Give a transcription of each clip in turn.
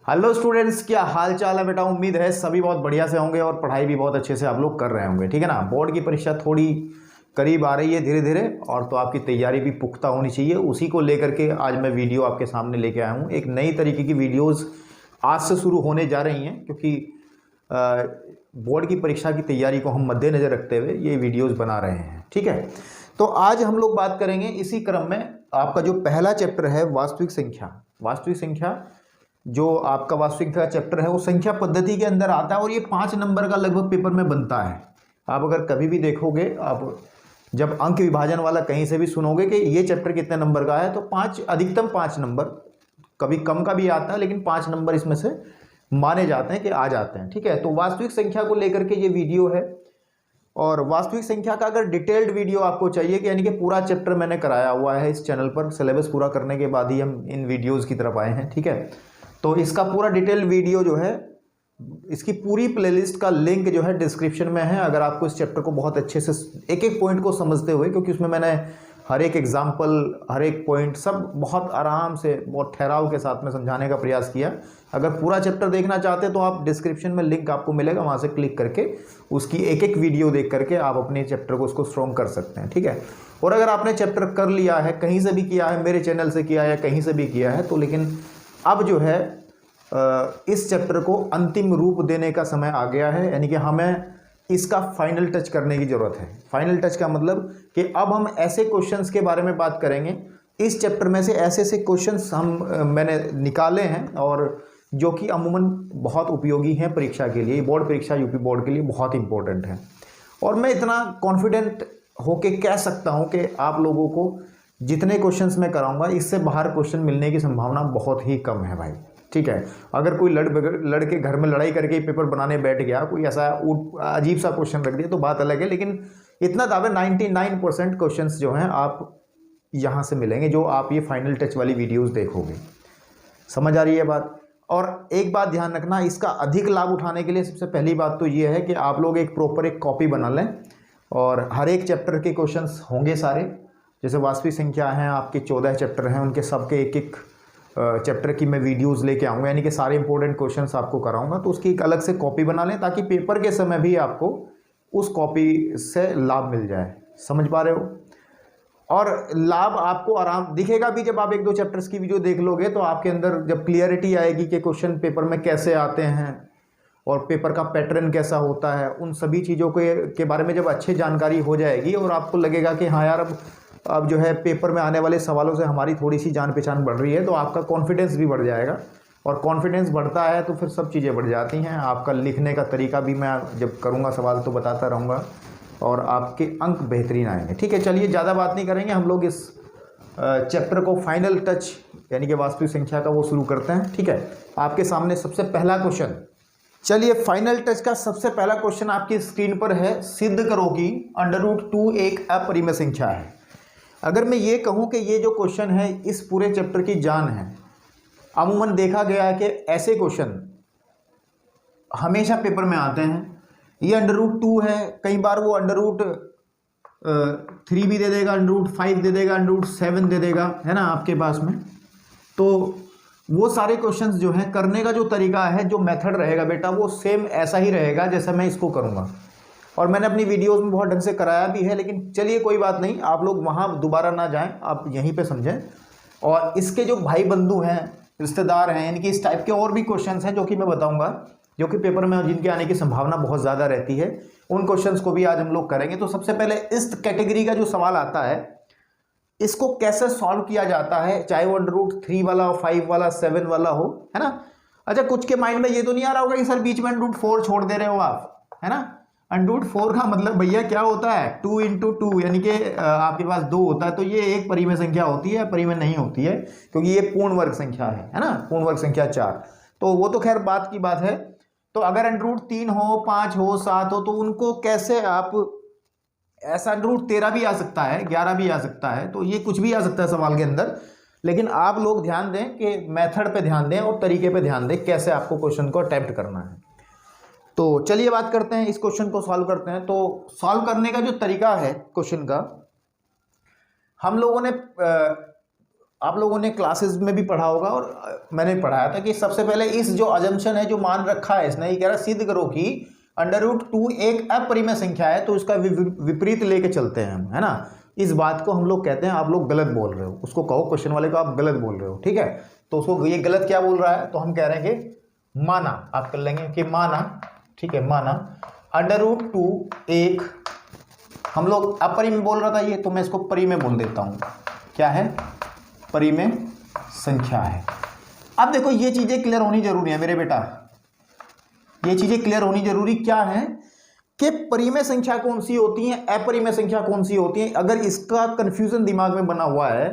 Hello students, क्या हाल चाल है बेटा। उम्मीद है सभी बहुत बढ़िया से होंगे और पढ़ाई भी बहुत अच्छे से आप लोग कर रहे होंगे। ठीक है ना। बोर्ड की परीक्षा थोड़ी करीब आ रही है धीरे धीरे, और तो आपकी तैयारी भी पुख्ता होनी चाहिए। उसी को लेकर के आज मैं वीडियो आपके सामने लेके आया हूँ। एक नई तरीके की वीडियोस आज से शुरू होने जा रही हैं, क्योंकि बोर्ड की परीक्षा की तैयारी को हम मद्देनज़र रखते हुए ये वीडियोज़ बना रहे हैं। ठीक है, तो आज हम लोग बात करेंगे इसी क्रम में आपका जो पहला चैप्टर है वास्तविक संख्या। वास्तविक संख्या जो आपका वास्तविक का चैप्टर है वो संख्या पद्धति के अंदर आता है, और ये 5 नंबर का लगभग पेपर में बनता है। आप अगर कभी भी देखोगे, आप जब अंक विभाजन वाला कहीं से भी सुनोगे कि ये चैप्टर कितने नंबर का है, तो 5 अधिकतम 5 नंबर, कभी कम का भी आता है, लेकिन 5 नंबर इसमें से माने जाते हैं कि आ जाते हैं। ठीक है, तो वास्तविक संख्या को लेकर के ये वीडियो है। और वास्तविक संख्या का अगर डिटेल्ड वीडियो आपको चाहिए, कि यानी कि पूरा चैप्टर मैंने कराया हुआ है इस चैनल पर, सिलेबस पूरा करने के बाद ही हम इन वीडियोज़ की तरफ आए हैं। ठीक है, तो इसका पूरा डिटेल वीडियो जो है, इसकी पूरी प्लेलिस्ट का लिंक जो है डिस्क्रिप्शन में है। अगर आपको इस चैप्टर को बहुत अच्छे से एक एक पॉइंट को समझते हुए, क्योंकि उसमें मैंने हर एक एग्जाम्पल, हर एक पॉइंट सब बहुत आराम से, बहुत ठहराव के साथ में समझाने का प्रयास किया। अगर पूरा चैप्टर देखना चाहते हैं तो आप डिस्क्रिप्शन में लिंक आपको मिलेगा, वहाँ से क्लिक करके उसकी एक एक वीडियो देख करके आप अपने चैप्टर को उसको स्ट्रॉन्ग कर सकते हैं। ठीक है, और अगर आपने चैप्टर कर लिया है, कहीं से भी किया है, मेरे चैनल से किया है या कहीं से भी किया है, तो लेकिन अब जो है इस चैप्टर को अंतिम रूप देने का समय आ गया है। यानी कि हमें इसका फाइनल टच करने की ज़रूरत है। फाइनल टच का मतलब कि अब हम ऐसे क्वेश्चंस के बारे में बात करेंगे इस चैप्टर में से, ऐसे ऐसे क्वेश्चंस मैंने निकाले हैं, और जो कि अमूमन बहुत उपयोगी हैं परीक्षा के लिए। बोर्ड परीक्षा, यूपी बोर्ड के लिए बहुत इंपॉर्टेंट है। और मैं इतना कॉन्फिडेंट होके कह सकता हूं कि आप लोगों को जितने क्वेश्चंस मैं कराऊंगा, इससे बाहर क्वेश्चन मिलने की संभावना बहुत ही कम है भाई। ठीक है, अगर कोई लड़के घर में लड़ाई करके पेपर बनाने बैठ गया, कोई ऐसा अजीब सा क्वेश्चन रख दिया तो बात अलग है, लेकिन इतना दावे 99% क्वेश्चंस जो हैं आप यहाँ से मिलेंगे, जो आप ये फाइनल टच वाली वीडियोस देखोगे। समझ आ रही है बात। और एक बात ध्यान रखना, इसका अधिक लाभ उठाने के लिए सबसे पहली बात तो ये है कि आप लोग एक प्रॉपर एक कॉपी बना लें, और हर एक चैप्टर के क्वेश्चंस होंगे सारे। जैसे वास्तविक संख्या हैं, आपके 14 चैप्टर हैं, उनके सबके एक एक चैप्टर की मैं वीडियोस लेके आऊँगा, यानी कि सारे इंपॉर्टेंट क्वेश्चंस आपको कराऊंगा। तो उसकी एक अलग से कॉपी बना लें, ताकि पेपर के समय भी आपको उस कॉपी से लाभ मिल जाए। समझ पा रहे हो। और लाभ आपको आराम दिखेगा भी, जब आप 1-2 चैप्टर्स की वीडियो देख लोगे तो आपके अंदर जब क्लियरिटी आएगी कि क्वेश्चन पेपर में कैसे आते हैं और पेपर का पैटर्न कैसा होता है, उन सभी चीज़ों के बारे में जब अच्छी जानकारी हो जाएगी, और आपको लगेगा कि हाँ यार, अब जो है पेपर में आने वाले सवालों से हमारी थोड़ी सी जान पहचान बढ़ रही है, तो आपका कॉन्फिडेंस भी बढ़ जाएगा। और कॉन्फिडेंस बढ़ता है तो फिर सब चीज़ें बढ़ जाती हैं। आपका लिखने का तरीका भी, मैं जब करूँगा सवाल तो बताता रहूँगा, और आपके अंक बेहतरीन आएंगे। ठीक है, चलिए ज़्यादा बात नहीं करेंगे, हम लोग इस चैप्टर को फाइनल टच यानी कि वास्तविक संख्या का वो शुरू करते हैं। ठीक है, आपके सामने सबसे पहला क्वेश्चन, चलिए फाइनल टच का सबसे पहला क्वेश्चन आपकी स्क्रीन पर है। सिद्ध करो कि √2 एक अपरिमेय संख्या है। अगर मैं ये कहूँ कि ये जो क्वेश्चन है इस पूरे चैप्टर की जान है, अमूमन देखा गया है कि ऐसे क्वेश्चन हमेशा पेपर में आते हैं। ये √2 है, कई बार वो √3 भी दे देगा, √5 दे देगा, √7 दे देगा, है ना आपके पास में। तो वो सारे क्वेश्चंस जो हैं, करने का जो तरीका है, जो मेथड रहेगा बेटा, वो सेम ऐसा ही रहेगा जैसा मैं इसको करूँगा। और मैंने अपनी वीडियोस में बहुत ढंग से कराया भी है, लेकिन चलिए कोई बात नहीं, आप लोग वहाँ दोबारा ना जाएं, आप यहीं पे समझें। और इसके जो भाई बंधु हैं, रिश्तेदार हैं, इनकी इस टाइप के और भी क्वेश्चंस हैं जो कि मैं बताऊंगा, जो कि पेपर में जिनके आने की संभावना बहुत ज़्यादा रहती है। उन क्वेश्चंस को भी आज हम लोग करेंगे। तो सबसे पहले इस कैटेगरी का जो सवाल आता है, इसको कैसे सॉल्व किया जाता है, चाहे वो √3 वाला हो, 5 वाला, 7 वाला हो, है ना। अच्छा, कुछ के माइंड में ये तो नहीं आ रहा होगा कि सर बीच में √4 छोड़ दे रहे हो आप, है ना। √4 का मतलब भैया क्या होता है, 2 × 2, यानी कि आपके पास 2 होता है, तो ये एक परिमेय संख्या होती है, परिमेय नहीं होती है, क्योंकि ये पूर्ण वर्ग संख्या है ना। पूर्ण वर्ग संख्या 4, तो वो तो खैर बात की बात है। तो अगर √3 हो, 5 हो, 7 हो, तो उनको कैसे आप, ऐसा √13 भी आ सकता है, 11 भी आ सकता है, तो ये कुछ भी आ सकता है सवाल के अंदर। लेकिन आप लोग ध्यान दें कि मेथड पे ध्यान दें और तरीके पे ध्यान दें, कैसे आपको क्वेश्चन को अटेम्प्ट करना है। तो चलिए बात करते हैं, इस क्वेश्चन को सॉल्व करते हैं। तो सॉल्व करने का जो तरीका है क्वेश्चन का, हम लोगों ने आप लोगों ने क्लासेस में भी पढ़ा होगा और मैंने पढ़ाया था कि सबसे पहले इस जो अजम्पशन है, जो मान रखा है इसने, ये कह रहा है सिद्ध करो कि √2 एक अपरिमेय संख्या है, तो उसका विपरीत लेके चलते हैं हम, है ना। इस बात को हम लोग कहते हैं आप लोग गलत बोल रहे हो, उसको कहो क्वेश्चन वाले को आप गलत बोल रहे हो, ठीक है। तो उसको ये गलत क्या बोल रहा है, तो हम कह रहे हैं कि माना, आप कर लेंगे कि माना, ठीक है, माना √2 एक, हम लोग अपरिमेय बोल रहा था ये, तो मैं इसको परिमेय बोल देता हूं, क्या है, परिमेय संख्या है। अब देखो ये चीजें क्लियर होनी जरूरी है मेरे बेटा, ये चीजें क्लियर होनी जरूरी क्या है कि परिमेय संख्या कौन सी होती है, अपरिमेय संख्या कौन सी होती है। अगर इसका कंफ्यूजन दिमाग में बना हुआ है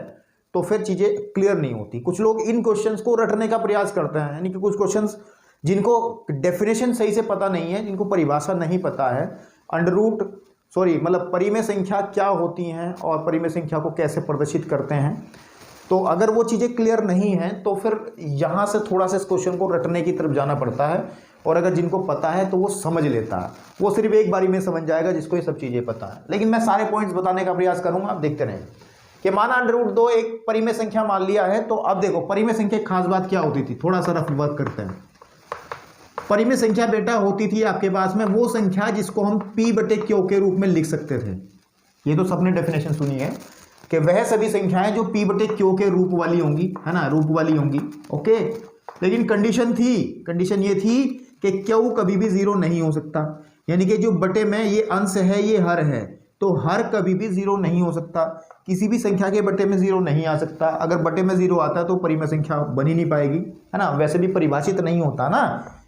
तो फिर चीजें क्लियर नहीं होती। कुछ लोग इन क्वेश्चंस को रटने का प्रयास करते हैं, यानी कि कुछ क्वेश्चंस जिनको डेफिनेशन सही से पता नहीं है, जिनको परिभाषा नहीं पता है, मतलब परिमेय संख्या क्या होती हैं और परिमेय संख्या को कैसे प्रदर्शित करते हैं, तो अगर वो चीज़ें क्लियर नहीं हैं तो फिर यहाँ से थोड़ा सा इस क्वेश्चन को रटने की तरफ जाना पड़ता है। और अगर जिनको पता है तो वो समझ लेता है, वो सिर्फ एक बारी में समझ जाएगा जिसको ये सब चीज़ें पता है। लेकिन मैं सारे पॉइंट्स बताने का प्रयास करूंगा, आप देखते रहें कि माना √2 एक परिमेय संख्या मान लिया है। तो अब देखो परिमेय संख्या की खास बात क्या होती थी, थोड़ा सा रफ वर्क करते हैं। परिमेय संख्या बेटा होती थी आपके पास में वो संख्या जिसको हम P/Q के रूप में लिख सकते थे। ये तो सबने डेफिनेशन सुनी है कि वह सभी संख्याएं जो P/Q के रूप वाली होंगी, है ना, रूप वाली होंगी, ओके। लेकिन कंडीशन ये थी कि Q कभी भी 0 नहीं हो सकता, यानी कि जो बटे में ये अंश है ये हर है, तो हर कभी भी 0 नहीं हो सकता, किसी भी संख्या के बटे में 0 नहीं आ सकता। अगर बटे में 0 आता है तो परिमेय संख्या बन ही नहीं पाएगी, है ना। वैसे भी परिभाषित नहीं होता ना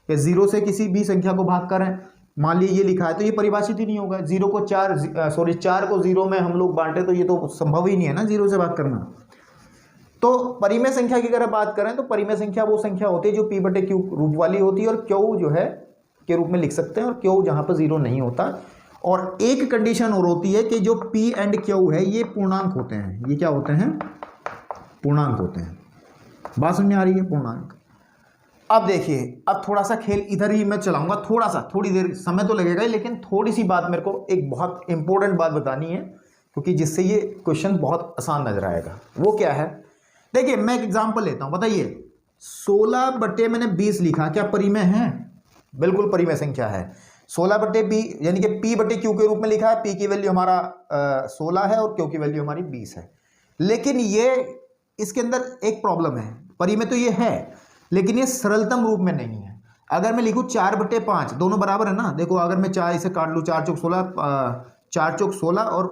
कि 0 से किसी भी संख्या को भाग करें, मान लीजिए ये लिखा है तो ये परिभाषित ही नहीं होगा। 4 को 0 में हम लोग बांटे तो ये तो संभव ही नहीं है ना 0 से भाग करना। तो परिमेय संख्या की अगर बात करें तो परिमेय संख्या वो संख्या होती है जो P/Q रूप वाली होती है और Q जो है के रूप में लिख सकते हैं, और Q जहां पर 0 नहीं होता। और एक कंडीशन और होती है कि जो P एंड Q है ये पूर्णांक होते हैं। ये क्या होते हैं, पूर्णांक होते हैं। बात समझ में आ रही है, पूर्णांक। अब देखिए, अब थोड़ा सा खेल इधर ही मैं चलाऊंगा, थोड़ी देर समय तो लगेगा ही, लेकिन थोड़ी सी बात मेरे को एक बहुत इंपॉर्टेंट बात बतानी है, क्योंकि जिससे ये क्वेश्चन बहुत आसान नजर आएगा। वो क्या है, देखिए मैं एक एग्जांपल लेता हूं, बताइए 16 बटे मैंने 20 लिखा, क्या परिमेय है? बिल्कुल परिमेय संख्या है। 16 बटे 20 यानी कि P/Q के रूप में लिखा है। P की वैल्यू हमारा 16 है और Q की वैल्यू हमारी 20 है। लेकिन ये इसके अंदर एक प्रॉब्लम है, परिमेय तो ये है लेकिन ये सरलतम रूप में नहीं है। अगर मैं लिखूं 4/5, दोनों बराबर है ना, देखो अगर मैं 4 इसे काट लूँ, 4 चौक 16 और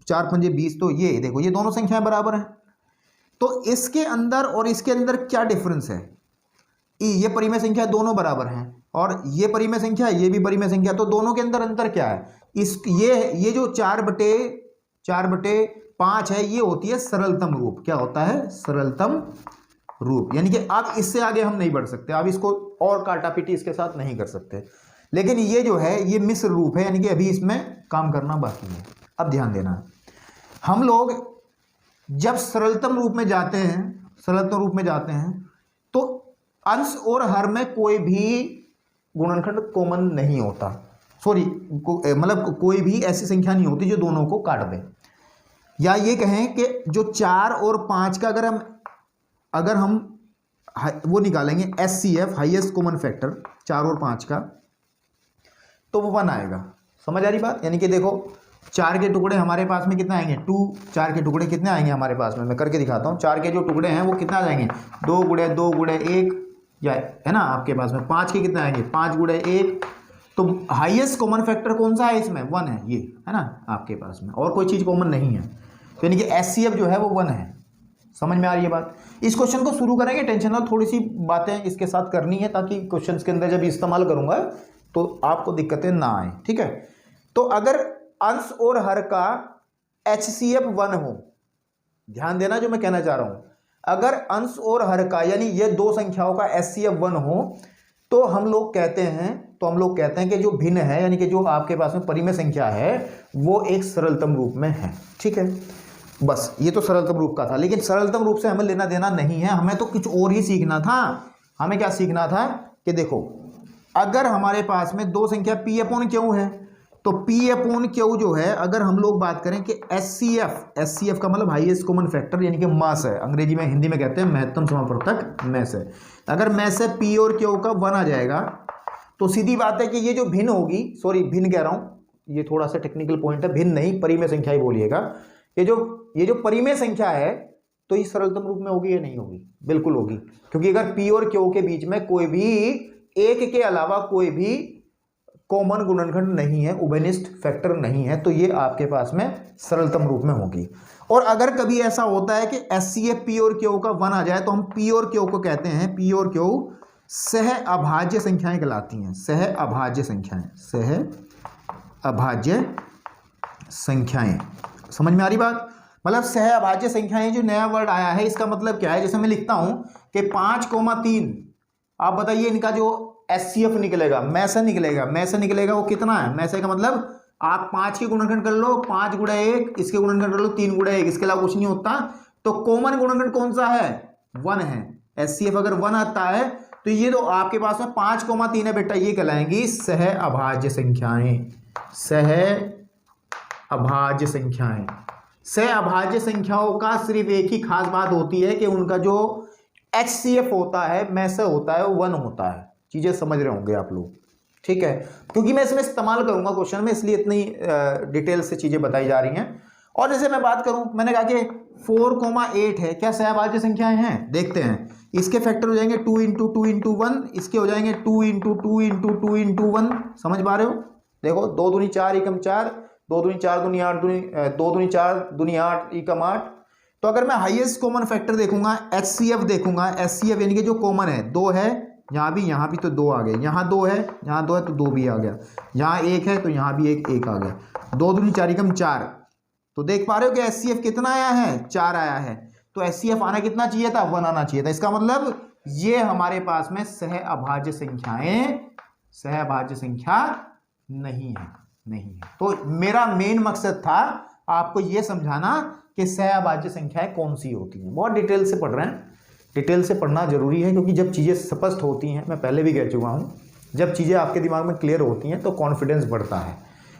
4 पंजे 20, तो ये देखो ये दोनों संख्याएं बराबर हैं। तो इसके अंदर और इसके अंदर क्या डिफरेंस है, ये परिमेय संख्या दोनों बराबर हैं और ये परिमेय संख्या ये भी परिमेय संख्या, तो दोनों के अंदर अंतर क्या है, ये जो 4/5 है ये होती है सरलतम रूप। क्या होता है, सरलतम रूप, यानी कि अब इससे आगे हम नहीं बढ़ सकते, अब इसको और काटापीटी इसके साथ नहीं कर सकते। लेकिन ये जो है ये मिश्र रूप है, यानी कि अभी इसमें काम करना बाकी है। अब ध्यान देना, हम लोग जब सरलतम रूप में जाते हैं तो अंश और हर में कोई भी गुणनखंड कॉमन नहीं होता, मतलब कोई भी ऐसी संख्या नहीं होती जो दोनों को काट दे। या ये कहें कि जो 4 और 5 का अगर हम वो निकालेंगे HCF हाईएस्ट कॉमन फैक्टर 4 और 5 का, तो वो 1 आएगा। समझ आ रही बात, यानी कि देखो 4 के टुकड़े हमारे पास में कितना आएंगे, 2। 4 के टुकड़े कितने आएंगे हमारे पास में, मैं करके दिखाता हूँ। 4 के जो टुकड़े हैं वो कितना आ जाएंगे, 2 गुणे 1, या है ना आपके पास में 5 के कितने आएंगे, 5 गुणे 1। तो हाईएस्ट कॉमन फैक्टर कौन सा है इसमें, 1 है, ये है ना आपके पास में, और कोई चीज़ कॉमन नहीं है। तो यानी कि HCF जो है वो 1 है। समझ में आ रही है बात। इस क्वेश्चन को शुरू करेंगे, टेंशन ना, थोड़ी सी बातें इसके साथ करनी है ताकि क्वेश्चंस के अंदर जब इस्तेमाल करूंगा तो आपको दिक्कतें ना आए, ठीक है। तो अगर अंश और हर का HCF 1 हो, ध्यान देना जो मैं कहना चाह रहा हूं, अगर अंश और हर का यानी ये दो संख्याओं का HCF 1 हो तो हम लोग कहते हैं कि जो भिन्न है, यानी कि जो आपके पास में परिमेय संख्या है वो एक सरलतम रूप में है, ठीक है। बस ये तो सरलतम रूप का था, लेकिन सरलतम रूप से हमें लेना देना नहीं है, हमें तो कुछ और ही सीखना था। हमें क्या सीखना था कि देखो अगर हमारे पास में दो संख्या P/Q है, तो P अपॉन क्यू जो है, अगर हम लोग बात करें कि एचसीएफ का मतलब हाईएस्ट कॉमन फैक्टर यानी कि मास है, अंग्रेजी में हिंदी में कहते हैं महत्तम समापवर्तक मैस है। अगर मैस है P और क्यू का 1 आ जाएगा तो सीधी बात है कि ये जो भिन्न होगी, सॉरी भिन्न कह रहा हूँ, ये थोड़ा सा टेक्निकल पॉइंट है, भिन्न नहीं परिमेय संख्या ही बोलिएगा। ये जो परिमेय संख्या है तो ये सरलतम रूप में होगी या नहीं होगी? बिल्कुल होगी, क्योंकि अगर P और Q के बीच में कोई भी एक के अलावा कोई भी कॉमन गुणनखंड नहीं है, उभयनिष्ठ फैक्टर नहीं है, तो ये आपके पास में सरलतम रूप में होगी। और अगर कभी ऐसा होता है कि एचसीएफ P और Q का 1 आ जाए तो हम P और Q को कहते हैं, P और Q सह अभाज्य संख्याएं कहलाती हैं, सह अभाज्य संख्याएं, सह अभाज्य संख्याएं। समझ में आ रही बात? मतलब सह अभाज्य संख्याएं, जो नया वर्ड आया है इसका मतलब क्या है? जैसे मैं लिखता हूं कि 5,3, आप बताइए इनका जो एचसीएफ निकलेगा, मैसे निकलेगा वो कितना है? मैसे का मतलब आप 5 के गुणनखंड कर लो, 5 गुणा 1, इसके गुणनखंड कर लो 3 गुणा 1, इसके अलावा कुछ नहीं होता। तो कॉमन गुणनखंड कौन सा है? 1 है। एचसीएफ अगर 1 आता है तो ये तो आपके पास में 5,3 है बेटा, ये कहलाएंगी सह अभाज्य संख्याएं, सह अभाज्य संख्याएं। सह अभाज्य संख्याओं का सिर्फ एक ही खास बात होती है कि उनका जो एचसीएफ होता है, मैसे होता है, वो 1 होता है। चीजें समझ रहे होंगे आप लोग, ठीक है? क्योंकि मैं इसमें इस्तेमाल करूंगा क्वेश्चन में, इसलिए इतनी डिटेल से चीजें बताई जा रही हैं। और जैसे मैं बात करूं, मैंने कहा कि 4,8 है, क्या सहअभाज्य संख्याएं हैं? देखते हैं। इसके फैक्टर हो जाएंगे 2 × 2 × 1, इसके हो जाएंगे 2 × 2 × 2 × 1। समझ पा रहे हो? देखो 2 दूनी 4 एकम 4, 2 दूनी 4 दूनी 8 दूनी 2 दूनी 4 दूनी 8 एकम 8। तो अगर मैं हाईएस्ट कॉमन फैक्टर देखूंगा, एचसीएफ देखूंगा, एचसीएफ यानी कि जो कॉमन है 2 है, यहाँ भी तो 2 आ गए, यहाँ 2 है, यहाँ 2 है तो 2 भी आ गया, यहाँ 1 है तो यहाँ भी 1 आ गया, 2 दूनी 4 एकम 4। तो देख पा रहे हो कि एचसीएफ कितना आया है? 4 आया है। तो एचसीएफ आना कितना चाहिए था? 1 आना चाहिए था। इसका मतलब ये हमारे पास में सह अभाज्य संख्याएं, सह अभाज्य संख्या नहीं है। तो मेरा मेन मकसद था आपको ये समझाना कि सह अभाज्य संख्याएं कौन सी होती हैं। बहुत डिटेल से पढ़ रहे हैं, डिटेल से पढ़ना जरूरी है, क्योंकि जब चीज़ें स्पष्ट होती हैं, मैं पहले भी कह चुका हूँ, जब चीज़ें आपके दिमाग में क्लियर होती हैं तो कॉन्फिडेंस बढ़ता है,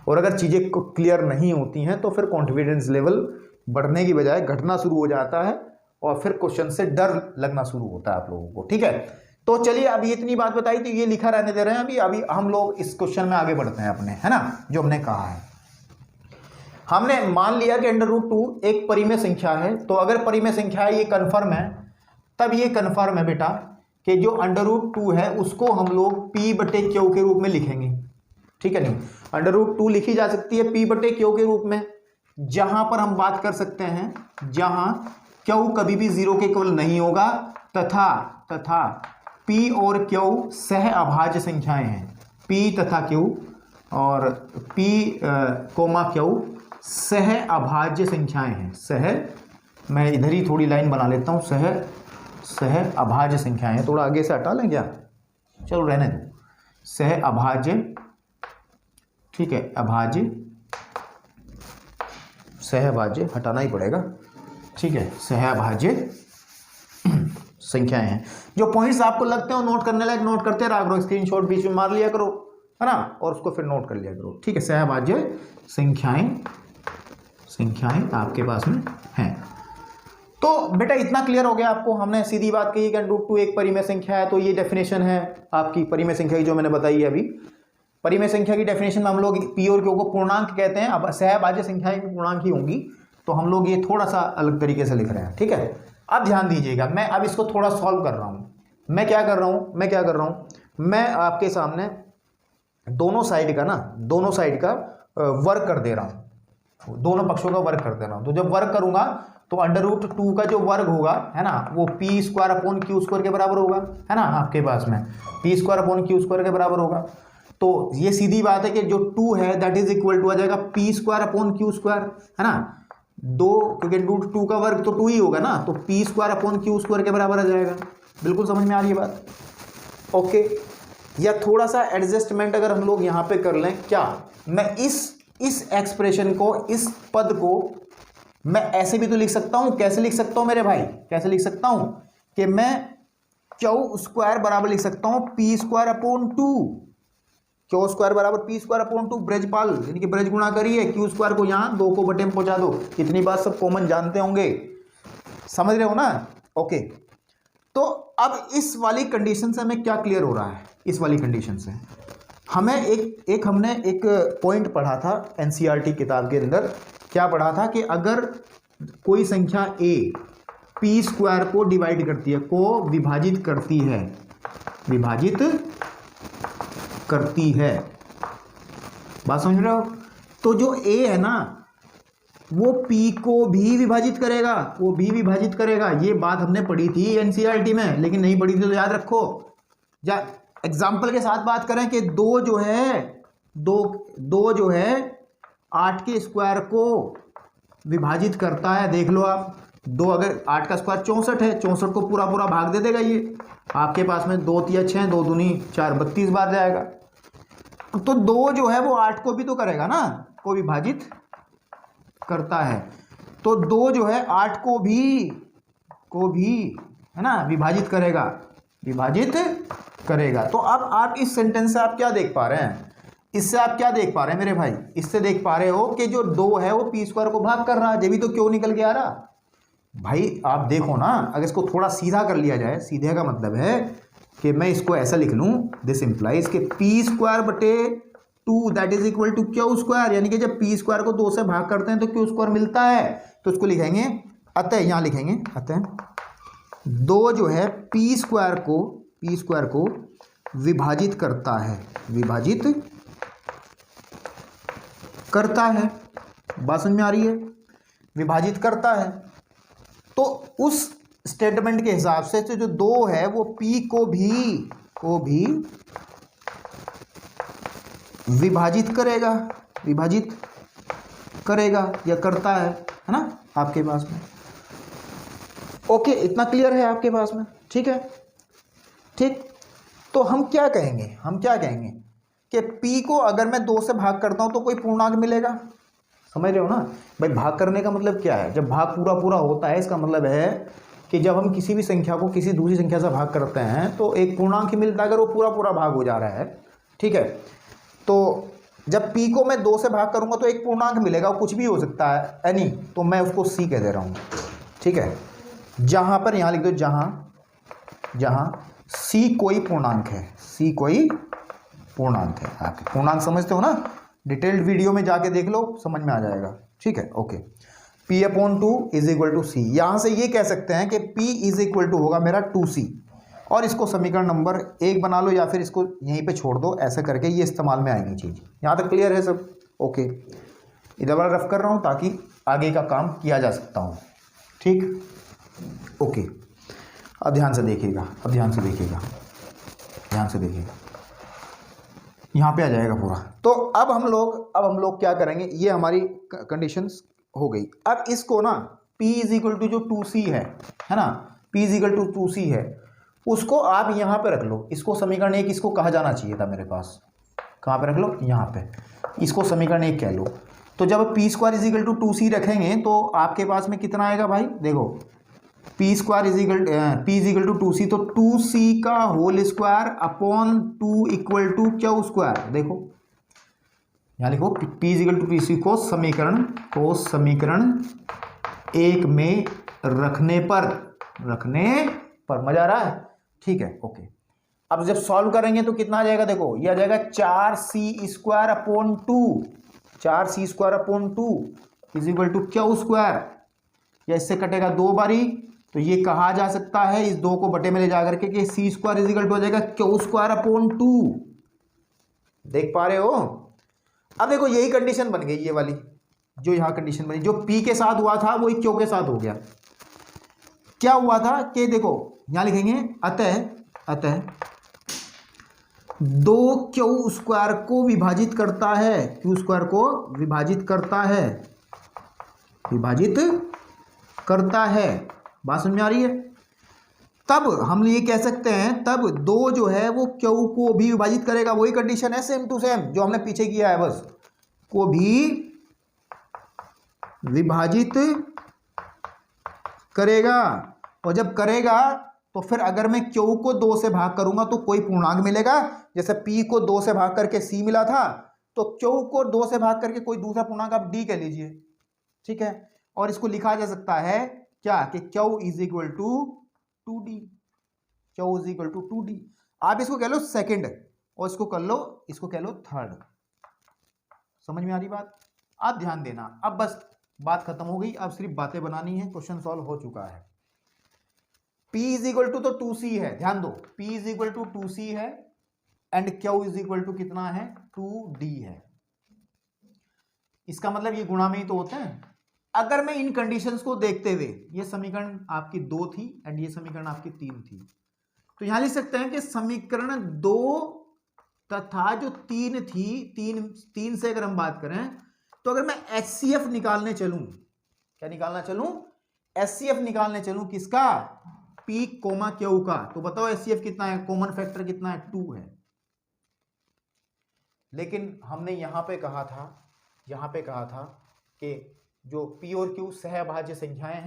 और अगर चीज़ें क्लियर नहीं होती हैं तो फिर कॉन्फिडेंस लेवल बढ़ने की बजाय घटना शुरू हो जाता है, और फिर क्वेश्चन से डर लगना शुरू होता है आप लोगों को, ठीक है? तो चलिए, अभी इतनी बात बताई तो ये लिखा रहने दे रहे हैं। अभी हम लोग इस क्वेश्चन में आगे बढ़ते हैं अपने, है ना? जो हमने कहा है, हमने मान लिया कि √2 एक परिमेय संख्या है। तो अगर परिमेय संख्या है, ये कन्फर्म है, तब ये कन्फर्म है बेटा कि जो √2 है उसको हम लोग P/Q के रूप में लिखेंगे, ठीक है? नहीं, √2 लिखी जा सकती है P/Q के रूप में, जहां पर हम बात कर सकते हैं जहां Q कभी भी 0 के इक्वल नहीं होगा, तथा P और Q सह अभाज्य संख्याएं हैं। P तथा Q और P, Q सह अभाज्य संख्याएं हैं। मैं इधर ही थोड़ी लाइन बना लेता हूं, सह अभाज्य संख्याएं हैं। थोड़ा आगे से हटा लें क्या? चलो रहने दो। सह अभाज्य, ठीक है, अभाज्य, सहअभाज्य हटाना ही पड़ेगा, ठीक है, सहअभाज्य संख्याएं हैं। जो पॉइंट्स आपको लगते हो नोट करने लायक, नोट करते रहा करो, स्क्रीनशॉट बीच में मार लिया करो, है ना? और उसको फिर नोट कर लिया करो, ठीक है? सहअभाज्य संख्याएं आपके पास में हैं। तो बेटा इतना क्लियर हो गया आपको। हमने सीधी बात कही कि √2 एक परिमेय संख्या है, तो ये डेफिनेशन है आपकी परिमेय संख्या की जो मैंने बताई है अभी। परिमेय संख्या की डेफिनेशन में हम लोग P और Q को पूर्णांक कहते हैं। अब सहअभाज्य संख्याएं भी पूर्णांक ही होंगी, तो हम लोग ये थोड़ा सा अलग तरीके से लिख रहे हैं, ठीक है? अब ध्यान दीजिएगा, मैं अब इसको थोड़ा सॉल्व कर रहा हूँ। मैं क्या कर रहा हूँ, मैं आपके सामने दोनों साइड का वर्क कर दे रहा हूँ, दोनों पक्षों का वर्क कर दे रहा हूँ। तो जब वर्क करूंगा तो √2 का जो वर्ग होगा, है ना, वो P² के बराबर होगा, है ना? आपके पास में P² के बराबर होगा। तो ये सीधी बात है कि जो 2 है दैट इज इक्वल टू आ जाएगा P²/Q², है ना? 2, क्योंकि √2 का वर्ग तो 2 ही होगा ना, तो P²/Q² के बराबर आ जाएगा। बिल्कुल समझ में आ रही है बात? ओके। या थोड़ा सा एडजस्टमेंट अगर हम लोग यहाँ पे कर लें, क्या मैं इस एक्सप्रेशन को, इस पद को मैं ऐसे भी तो लिख सकता हूँ। कैसे लिख सकता हूँ मेरे भाई? कैसे लिख सकता हूँ कि मैं Q² बराबर लिख सकता हूँ P² क्यू स्क्वायर बराबर पी स्क्वायर अपॉन 2, ब्रजपाल यानी कि ब्रज गुणा करिए, क्यू स्क्वायर को यहाँ 2 को बटे में पहुंचा दो। इतनी बात सब कॉमन जानते होंगे, समझ रहे हो ना? ओके, तो अब इस वाली कंडीशन से हमें क्या क्लियर हो रहा है? इस वाली कंडीशन से हमें हमने एक पॉइंट पढ़ा था एनसीईआरटी किताब के अंदर। क्या पढ़ा था कि अगर कोई संख्या ए पी स्क्वायर को डिवाइड करती है, को विभाजित करती है, विभाजित करती है, बात समझ रहे हो? तो जो ए है ना वो पी को भी विभाजित करेगा, वो भी विभाजित करेगा। ये बात हमने पढ़ी थी एनसीईआरटी में, लेकिन नहीं पढ़ी थी तो याद रखो। या एग्जाम्पल के साथ बात करें कि दो जो है 8 के स्क्वायर को विभाजित करता है। देख लो आप, 2 अगर 8 का स्क्वायर 64 है, 64 को पूरा पूरा भाग दे देगा ये। आपके पास में 2 तिया 6, 2 दूनी 4, 32 बार जाएगा। तो 2 जो है वो 8 को भी तो करेगा ना, को विभाजित करता है। तो 2 जो है 8 को भी है ना विभाजित करेगा, विभाजित करेगा। तो अब आप इस सेंटेंस से आप क्या देख पा रहे हैं? इससे आप क्या देख पा रहे हैं मेरे भाई? इससे देख पा रहे हो कि जो 2 है वो पी स्क्वायर को भाग कर रहा है। ये भी तो क्यों निकल के आ रहा भाई? आप देखो ना, अगर इसको थोड़ा सीधा कर लिया जाए, सीधे का मतलब है कि मैं इसको ऐसा लिख लूं, दिस इंप्लाइज कि पी स्क्वायर बटे 2 that is equal to Q square, यानी कि जब पी स्क्वायर को 2 से भाग करते हैं तो क्यू स्क्वायर मिलता है। तो इसको लिखेंगे अतः, यहां लिखेंगे अतः 2 जो है पी स्क्वायर को विभाजित करता है, विभाजित करता है। बात समझ में आ रही है? विभाजित करता है। तो उस स्टेटमेंट के हिसाब से जो 2 है वो पी को भी विभाजित करेगा या करता है ना आपके पास में। ओके, इतना क्लियर है आपके पास में? ठीक है, ठीक। तो हम क्या कहेंगे कि p को अगर मैं 2 से भाग करता हूं तो कोई पूर्णांक मिलेगा। समझ रहे हो ना भाई? भाग करने का मतलब क्या है? जब भाग पूरा पूरा होता है, इसका मतलब है कि जब हम किसी भी संख्या को किसी दूसरी संख्या से भाग करते हैं तो एक पूर्णांक ही मिलता है, अगर वो पूरा पूरा भाग हो जा रहा है। ठीक है, तो जब p को मैं 2 से भाग करूंगा तो एक पूर्णांक मिलेगा, वो कुछ भी हो सकता है एनी, तो मैं उसको c कह दे रहा हूं। ठीक है, जहां पर यहां लिख दो, जहां c कोई पूर्णांक है, c कोई पूर्णांक है। आप पूर्णांक समझते हो ना? डिटेल्ड वीडियो में जाके देख लो, समझ में आ जाएगा। ठीक है, okay. p upon 2 is equal to C. यहां से ये कह सकते हैं कि p इज इक्वल टू होगा मेरा 2c, और इसको समीकरण नंबर 1 बना लो या फिर इसको यहीं पे छोड़ दो। ऐसा करके ये इस्तेमाल में आएगी चीज़। यहाँ तक क्लियर है सब? ओके, इधर वाला रफ कर रहा हूँ ताकि आगे का काम किया जा सकता हूँ। ठीक, ओके। अब ध्यान से देखिएगा, यहाँ पे आ जाएगा पूरा। तो अब हम लोग क्या करेंगे? ये हमारी कंडीशंस हो गई। अब इसको ना p इज इक्वल टू जो 2c है ना, p is equal to 2c है, उसको आप यहाँ पे रख लो। इसको समीकरण 1 इसको कहा जाना चाहिए था मेरे पास। कहाँ पे रख लो? यहाँ पे। इसको समीकरण 1 कह लो। तो जब P square is equal to 2c रखेंगे तो आपके पास में कितना आएगा भाई? देखो, P square is equal to 2c, तो 2c का whole square upon 2 equal to Q square. देखो यहाँ लिखो, P is equal to 2c को समीकरण 1 में रखने पर मजा आ रहा है? ठीक है, ओके। अब जब सॉल्व करेंगे तो कितना आ जाएगा? देखो, ये आ जाएगा 4c square upon 2, 4c square upon 2 is equal to Q square. या इससे कटेगा 2 बारी, तो ये कहा जा सकता है इस 2 को बटे में ले जाकर के कि सी स्क्वायर इज इक्वल टू हो जाएगा क्यू स्क्वायर अपॉन 2। देख पा रहे हो? अब देखो, यही कंडीशन बन गई, ये वाली जो यहाँ कंडीशन बनी, जो p के साथ हुआ था वही q के साथ हो गया। क्या हुआ था कि देखो यहां लिखेंगे अतः 2 क्यू स्क्वायर को विभाजित करता है, क्यू स्क्वायर को विभाजित करता है। बात समझ में आ रही है? तब हम ये कह सकते हैं, तब 2 जो है वो क्यू को भी विभाजित करेगा। वही कंडीशन है, सेम टू सेम जो हमने पीछे किया है, बस को भी विभाजित करेगा। और जब करेगा तो फिर अगर मैं Q को 2 से भाग करूंगा तो कोई पूर्णांक मिलेगा। जैसे P को 2 से भाग करके C मिला था, तो Q को 2 से भाग करके कोई दूसरा पूर्णांक आप D कह लीजिए, ठीक है। और इसको लिखा जा सकता है क्या कि Q is equal to 2D, Q is equal to 2D। आप इसको कह लो सेकंड और इसको कर लो, इसको कह लो थर्ड। समझ में आ रही बात? आप ध्यान देना, अब बस बात खत्म हो गई, अब सिर्फ बातें बनानी है, क्वेश्चन सॉल्व हो चुका है। P इज इक्वल टू तो 2C है, ध्यान दो, P is equal to 2C है and Q is equal to कितना है, 2D है। इसका मतलब ये गुणा में ही तो होते हैं। अगर मैं इन कंडीशंस को देखते हुए, ये समीकरण आपकी 2 थी एंड ये समीकरण आपकी 3 थी, तो यहां लिख सकते हैं कि समीकरण 2 तथा जो 3 थी, 3 से अगर हम बात करें, तो अगर मैं HCF निकालने चलूं, क्या निकालना चलूं, HCF निकालने चलूं किसका, P, Q का, तो बताओ HCF कितना है, कॉमन फैक्टर कितना है, 2 है। लेकिन हमने यहां पे कहा था कि जो P और Q सहभाज्य संख्याएं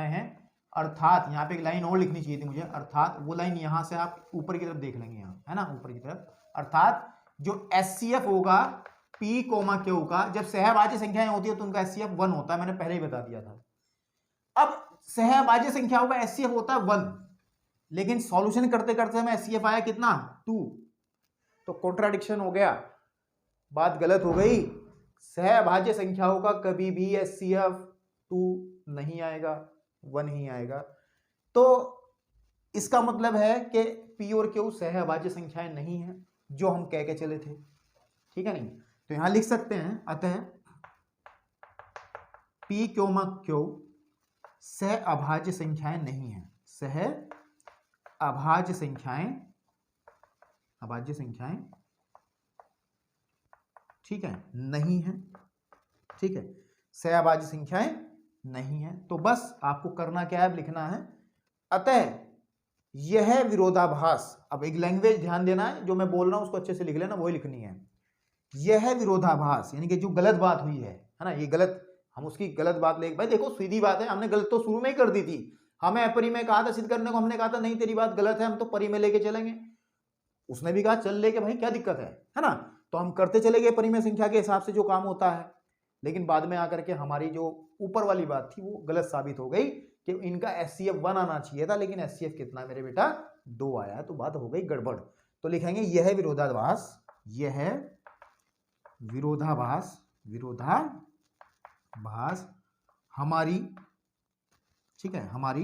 हैं, अर्थात यहां पे एक लाइन और लिखनी चाहिए थी मुझे, अर्थात वो लाइन यहां से आप ऊपर की तरफ देख लेंगे, यहां है ना, ऊपर की तरफ, अर्थात जो HCF होगा P, Q का, जब सहभाज्य संख्याएं होती है तो उनका HCF 1 होता है, मैंने पहले ही बता दिया था। अब सहभाज्य संख्याओं का HCF होता है 1, लेकिन सॉल्यूशन करते करते हमें HCF आया कितना, 2, तो कॉन्ट्राडिक्शन हो गया, बात गलत हो गई। सहभाज्य संख्याओं का कभी भी HCF 2 नहीं आएगा, 1 ही आएगा। तो इसका मतलब है कि P और Q सहभाज्य संख्याएं नहीं है, जो हम कह के चले थे, ठीक है नहीं। तो यहां लिख सकते हैं, अतः P, Q सहअभाज्य संख्याएं नहीं है, सहअभाज्य संख्याएं ठीक है, नहीं है, ठीक है, सहअभाज्य संख्याएं नहीं है। तो बस आपको करना क्या है, लिखना है, अतः यह विरोधाभास, अब एक लैंग्वेज ध्यान देना है, जो मैं बोल रहा हूं उसको अच्छे से लिख लेना, वही लिखनी है। यह विरोधाभास यानी कि जो गलत बात हुई है ना, ये गलत, हम उसकी गलत बात ले, भाई देखो सीधी बात है, हमने गलत तो शुरू में ही कर दी थी, हमें अपरी में कहा था सिद्ध करने को, हमने कहा था नहीं तेरी बात गलत है, हम तो परी में लेके चलेंगे, उसने भी कहा चल लेके भाई क्या दिक्कत है ना, तो हम करते चले गए परिमेय संख्या के हिसाब से जो काम होता है। लेकिन बाद में आकर के हमारी जो ऊपर वाली बात थी वो गलत साबित हो गई कि इनका HCF 1 आना चाहिए था, लेकिन HCF कितना मेरे बेटा 2 आया, तो बात हो गई गड़बड़। तो लिखेंगे यह विरोधाभास हमारी, ठीक है, हमारी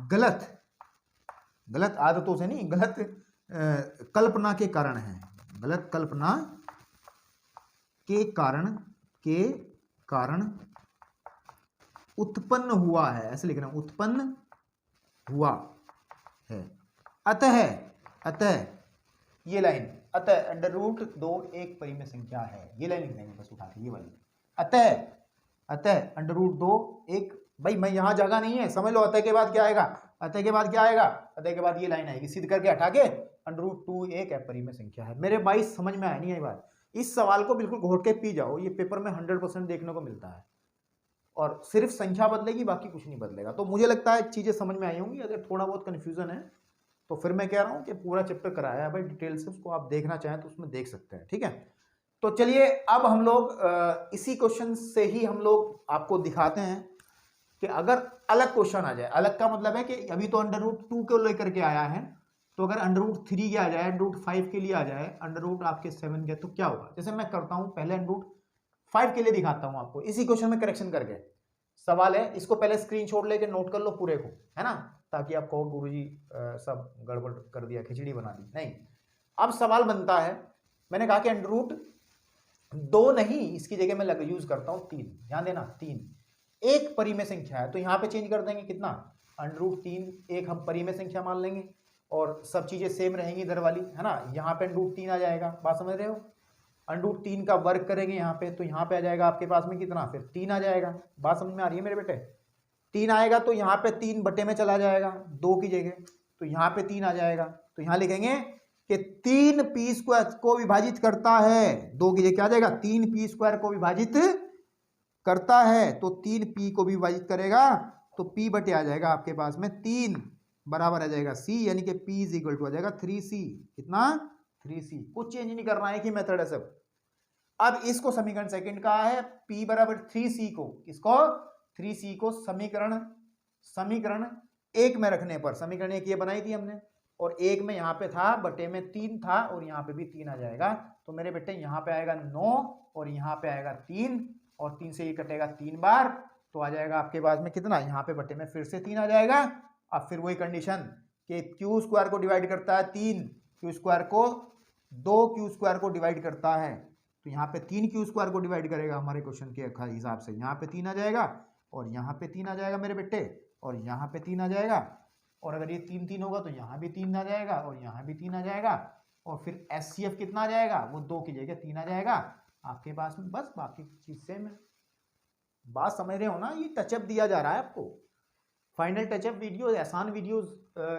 गलत आदतों से नहीं, गलत कल्पना के कारण है, गलत कल्पना के कारण उत्पन्न हुआ है, ऐसे लिखना, उत्पन्न हुआ है। अतः ये लाइन, अतः √2 एक परिमेय संख्या है, ये लाइन लिख देंगे बस उठा के, ये वाली, अतः √2 एक, भाई मैं यहां जगह नहीं है, समझ लो अतः के बाद क्या आएगा, अतः के बाद ये लाइन आएगी, सिद्ध करके हटा के √2 एक अपरिमेय संख्या है। मेरे भाई समझ में आया नहीं आई बात? इस सवाल को बिल्कुल घोट के पी जाओ, ये पेपर में 100% देखने को मिलता है, और सिर्फ संख्या बदलेगी, बाकी कुछ नहीं बदलेगा। तो मुझे लगता है चीजें समझ में आई होंगी। अगर थोड़ा बहुत कंफ्यूजन है तो फिर मैं कह रहा हूं कि पूरा चैप्टर कराया है भाई डिटेल से, उसको आप देखना चाहें तो उसमें देख सकते हैं, ठीक है। तो चलिए अब हम लोग इसी क्वेश्चन से ही हम लोग आपको दिखाते हैं कि अगर अलग क्वेश्चन आ जाए, अलग का मतलब है कि अभी तो √2 को लेकर के आया है, तो अगर √3 के आ जाए, √5 के लिए आ जाए, आपके 7 के, तो क्या होगा। जैसे मैं करता हूं, पहले √5 के लिए दिखाता हूं आपको, इसी क्वेश्चन में करेक्शन करके। सवाल है, इसको पहले स्क्रीनशॉट लेके नोट कर लो पूरे को, है ना, ताकि आप कहो गुरुजी सब गड़बड़ कर दिया, खिचड़ी बना दी, नहीं। अब सवाल बनता है, मैंने कहा कि √2 नहीं, इसकी जगह मैं यूज करता हूं 3, ध्यान देना 3 एक परिमेय संख्या है, तो यहां पे चेंज कर देंगे कितना, √3 एक हम परिमेय संख्या मान लेंगे, और सब चीजें सेम रहेंगी इधर वाली, है ना। यहाँ पे √3 आ जाएगा, बात समझ रहे हो, √3 का वर्ग करेंगे यहाँ पे, तो यहाँ पे आ जाएगा आपके पास में कितना, फिर 3 आ जाएगा। बात समझ में आ रही है मेरे बेटे? 3 आएगा तो यहाँ पे 3 बटे में चला जाएगा 2 की जगह, तो यहाँ पे 3 आ जाएगा, तो यहाँ लिखेंगे कि 3 p² को विभाजित करता है, 2 की जगह क्या आ जाएगा, 3 p² को विभाजित करता है तो 3p को भी विभाजित करेगा, तो p बटे आ जाएगा आपके पास में 3 बराबर आ जाएगा c, यानी कि p इज इक्वल टू आ जाएगा 3c। कितना? 3c। कुछ चेंज नहीं करना है, कि मेथड है सब। अब इसको समीकरण सेकंड का है p बराबर 3c को, इसको 3c को समीकरण एक में रखने पर, समीकरण एक ये बनाई थी हमने, और एक में यहां पे था बटे में 3 था, और यहां पे भी 3 आ जाएगा। तो मेरे बेटे यहां पे आएगा 9 और यहां पे आएगा 3, और 3 से ये कटेगा 3 बार, तो आ जाएगा आपके पास में कितना, यहां पे बटे में फिर से 3 आ जाएगा। अब फिर वही कंडीशन कि क्यू स्क्वायर को डिवाइड करता है 3, क्यू स्क्वायर को 2 क्यू स्क्वायर को डिवाइड करता है, तो यहाँ पे 3 क्यू स्क्वायर को डिवाइड करेगा हमारे क्वेश्चन के हिसाब से। यहाँ पे 3 आ जाएगा, और यहाँ पे 3 आ जाएगा मेरे बेटे, और यहाँ पे 3 आ जाएगा, और अगर ये 3 3 होगा तो यहाँ भी 3 आ जाएगा, और यहाँ भी 3 आ जाएगा, और फिर एचसीएफ कितना आ जाएगा, वो 2 की जगह 3 आ जाएगा आपके पास में। बस बाकी चीज सेम है। बात समझ रहे हो ना? ये टचअप दिया जा रहा है आपको, फाइनल टचअप वीडियो, आसान वीडियोस।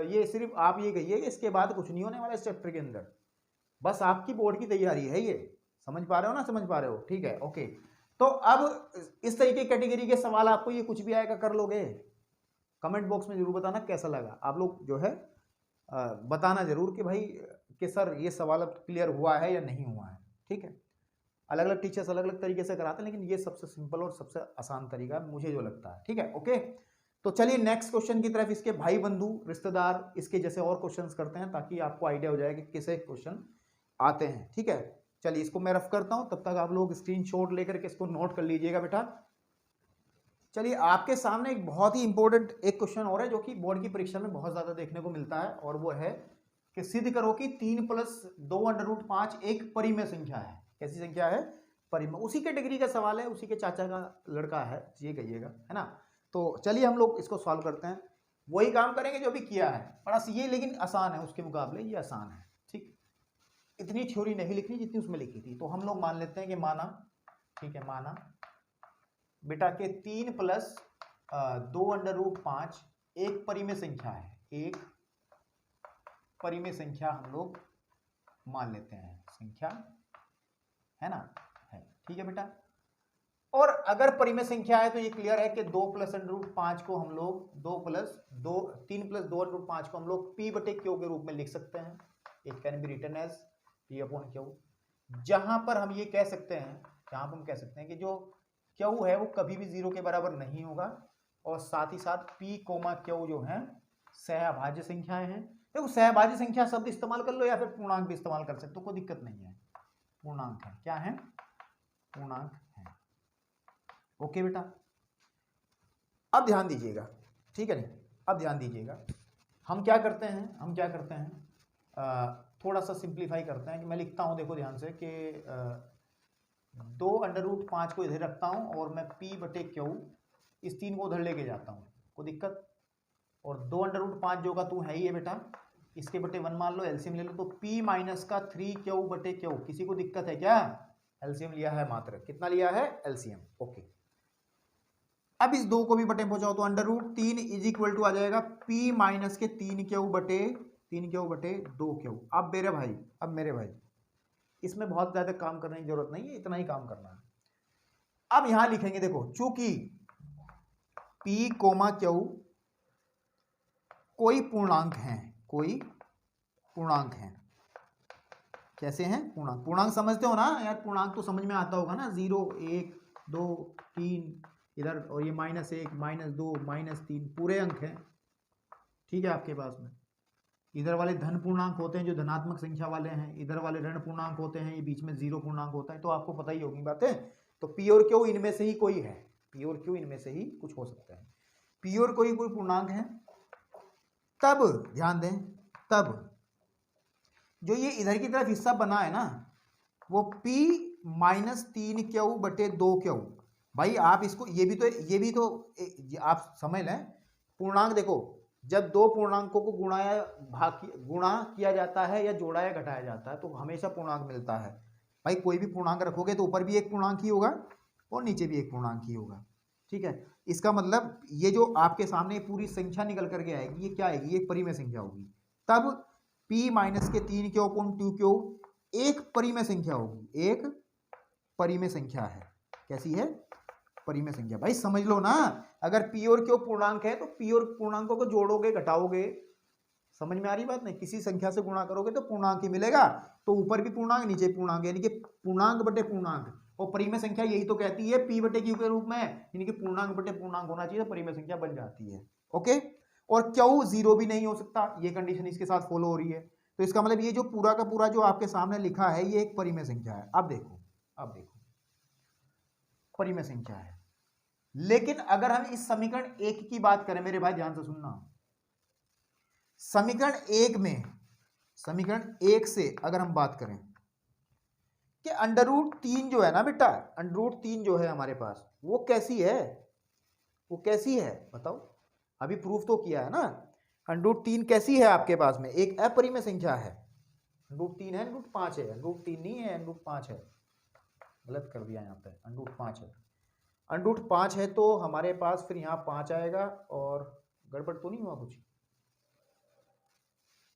ये सिर्फ आप ये कहिए कि इसके बाद कुछ नहीं होने वाला इस चैप्टर के अंदर, बस आपकी बोर्ड की तैयारी है ये। समझ पा रहे हो ना? समझ पा रहे हो? ठीक है, ओके। तो अब इस तरीके कैटेगरी के सवाल आपको ये कुछ भी आएगा कर लोगे? कमेंट बॉक्स में जरूर बताना कैसा लगा। आप लोग जो है बताना जरूर कि भाई कि सर ये सवाल अब क्लियर हुआ है या नहीं हुआ है। ठीक है, अलग अलग टीचर्स अलग अलग तरीके से कराते हैं, लेकिन ये सबसे सिंपल और सबसे आसान तरीका मुझे जो लगता है। ठीक है, ओके। तो चलिए नेक्स्ट क्वेश्चन की तरफ, इसके भाई बंधु रिश्तेदार इसके जैसे और क्वेश्चंस करते हैं, ताकि आपको आइडिया हो जाए कि कैसे क्वेश्चन आते हैं। ठीक है, चलिए इसको मैं रफ करता हूं, तब तक आप लोग स्क्रीनशॉट लेकर के इसको नोट कर लीजिएगा बेटा। चलिए आपके सामने एक बहुत ही इंपॉर्टेंट एक क्वेश्चन और है, जो कि बोर्ड की परीक्षा में बहुत ज्यादा देखने को मिलता है, और वो है कि सिद्ध करो कि 3 + 2√5 एक परिमेय संख्या है। कैसी संख्या है? परिमेय। उसी कैटेगरी का सवाल है, उसी के चाचा का लड़का है, ये कहिएगा, है ना। तो चलिए हम लोग इसको सॉल्व करते हैं, वही काम करेंगे जो भी किया है, बड़ा ये लेकिन आसान है, उसके मुकाबले ये आसान है। ठीक, इतनी थ्योरी नहीं लिखनी जितनी उसमें लिखी थी। तो हम लोग मान लेते हैं कि माना, ठीक है, माना बेटा के 3 + 2√5 एक परिमेय संख्या है, एक परिमेय संख्या हम लोग मान लेते हैं, संख्या है ना, है। ठीक है बेटा, और अगर परिमेय संख्या है तो ये क्लियर है कि 2 + √5 को हम लोग 3 + 2√5 को हम लोग p बटे क्यू के रूप में लिख सकते हैं। It can be written as p/q, जहां पर हम ये कह सकते हैं, जहां पर हम कह सकते हैं कि जो क्यू है वो कभी भी 0 के बराबर नहीं होगा, और साथ ही साथ p, q जो है सहअभाज्य संख्याएं हैं। देखो सहअभाज्य संख्या शब्द इस्तेमाल कर लो या फिर पूर्णांक भी इस्तेमाल कर सकते हो, कोई दिक्कत नहीं है। पूर्णांक है, क्या है? पूर्णांक है। ओके बेटा, अब ध्यान दीजिएगा, ठीक है नहीं, अब ध्यान दीजिएगा, हम क्या करते हैं, थोड़ा सा सिंप्लीफाई करते हैं। कि मैं लिखता हूं, देखो ध्यान से, कि 2√5 को इधर रखता हूं, और मैं p बटे क्यू इस 3 को उधर लेके जाता हूं, कोई दिक्कत? और 2√5 जो का तू है ही है बेटा, इसके बटे 1 मान लो, एलसीएम ले लो, तो p माइनस का 3q बटे क्यू। किसी को दिक्कत है क्या? एलसीएम लिया है मात्र, कितना लिया है? एलसीएम। ओके, अब इस 2 को भी बटे पहुंचाओ, तो √3 इज इक्वल टू आ जाएगा p माइनस के 3q बटे 2q। अब मेरे भाई इसमें बहुत ज्यादा काम करने की जरूरत नहीं है, इतना ही काम करना है। अब यहां लिखेंगे, देखो चूंकि p, q कोई पूर्णांक हैं, कैसे हैं? पूर्णांक समझते हो ना यार? पूर्णांक तो समझ में आता होगा ना, 0, 1, 2, 3 इधर, और ये -1, -2, -3 पूरे अंक हैं। ठीक है, आपके पास में इधर वाले धन पूर्णांक होते हैं जो धनात्मक संख्या वाले हैं, इधर वाले ऋण पूर्णांक होते हैं, ये बीच में 0 पूर्णांक होता है। तो आपको पता ही होगी बातें। तो p और q इनमें से ही कोई है, p और q इनमें से ही कुछ हो सकता है। p और कोई पूर्णांक है, तब ध्यान दें, तब जो ये इधर की तरफ हिस्सा बना है ना, वो p - 3q बटे 2q। भाई आप इसको, ये भी तो आप समझ लें। पूर्णांक देखो, जब दो पूर्णांकों को गुणा किया जाता है या जोड़ा या घटाया जाता है, तो हमेशा पूर्णांक मिलता है। भाई कोई भी पूर्णांक रखोगे तो ऊपर भी एक पूर्णांक ही होगा और नीचे भी एक पूर्णांक ही होगा। ठीक है, इसका मतलब ये जो आपके सामने पूरी संख्या निकल करके आएगी, ये क्या आएगी? एक परिमेय संख्या होगी। तब p माइनस के 3q/2q एक परिमेय संख्या होगी, एक परिमेय संख्या है। कैसी है? परिमेय संख्या। भाई समझ लो ना, अगर पी और क्यू पूर्णांक है तो पी और पूर्णांकों को जोड़ोगे घटाओगे, समझ में आ रही बात नहीं, किसी संख्या से गुणा करोगे तो पूर्णांक ही मिलेगा, तो ऊपर भी पूर्णांक नीचे पूर्णांक, यानी कि पूर्णांक बटे पूर्णांक। और परिमेय संख्या यही तो कहती है पी बटे क्यू के रूप में, यानी कि पूर्णांक बटे पूर्णांक होना चाहिए तो परिमेय संख्या बन जाती है। ओके, और क्यू जीरो भी नहीं हो सकता, ये कंडीशन इसके साथ फॉलो हो रही है। तो इसका मतलब ये जो पूरा का पूरा जो आपके सामने लिखा है ये एक परिमेय संख्या है। अब देखो परिमेय संख्या है। लेकिन अगर हम इस समीकरण 1 की बात करें, मेरे भाई ध्यान से सुनना, समीकरण 1 से अगर हम बात करें कि √3 जो है ना बेटा, √3 जो है हमारे पास वो कैसी है बताओ, अभी प्रूफ तो किया है ना। √3 कैसी है आपके पास में, एक अपरिमेय संख्या है। √3 है, √5 है, √3 नहीं है, √5 है, गलत कर दिया यहाँ पे, √5 है। √5 है तो हमारे पास फिर यहाँ 5 आएगा, और गड़बड़ तो नहीं हुआ कुछ,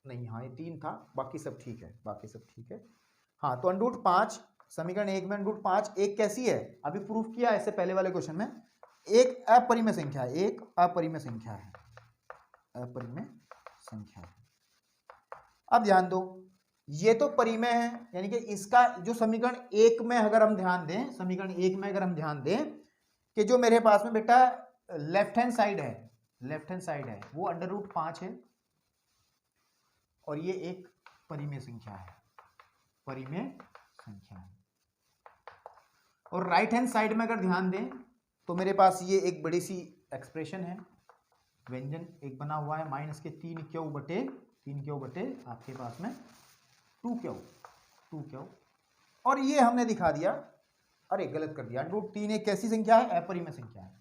नहीं, हाँ ये 3 था, बाकी सब ठीक है, हाँ। तो √5 समीकरण 1 में √5 एक कैसी है, अभी प्रूफ किया इससे पहले वाले क्वेश्चन में, एक अपरिमेय संख्या है, अपरिमेय संख्या है। अब ध्यान दो, ये तो परिमेय है, यानी कि इसका जो समीकरण 1 में अगर हम ध्यान दें, कि जो मेरे पास में बेटा लेफ्ट हैंड साइड है वो √5 है, और ये एक परिमेय संख्या है, और राइट हैंड साइड में अगर ध्यान दें तो मेरे पास ये एक बड़ी सी एक्सप्रेशन है, व्यंजन एक बना हुआ है, -3q बटे आपके पास में 2q, और ये हमने दिखा दिया, अरे गलत कर दिया, √3 एक कैसी संख्या है, अपरिमेय संख्या है,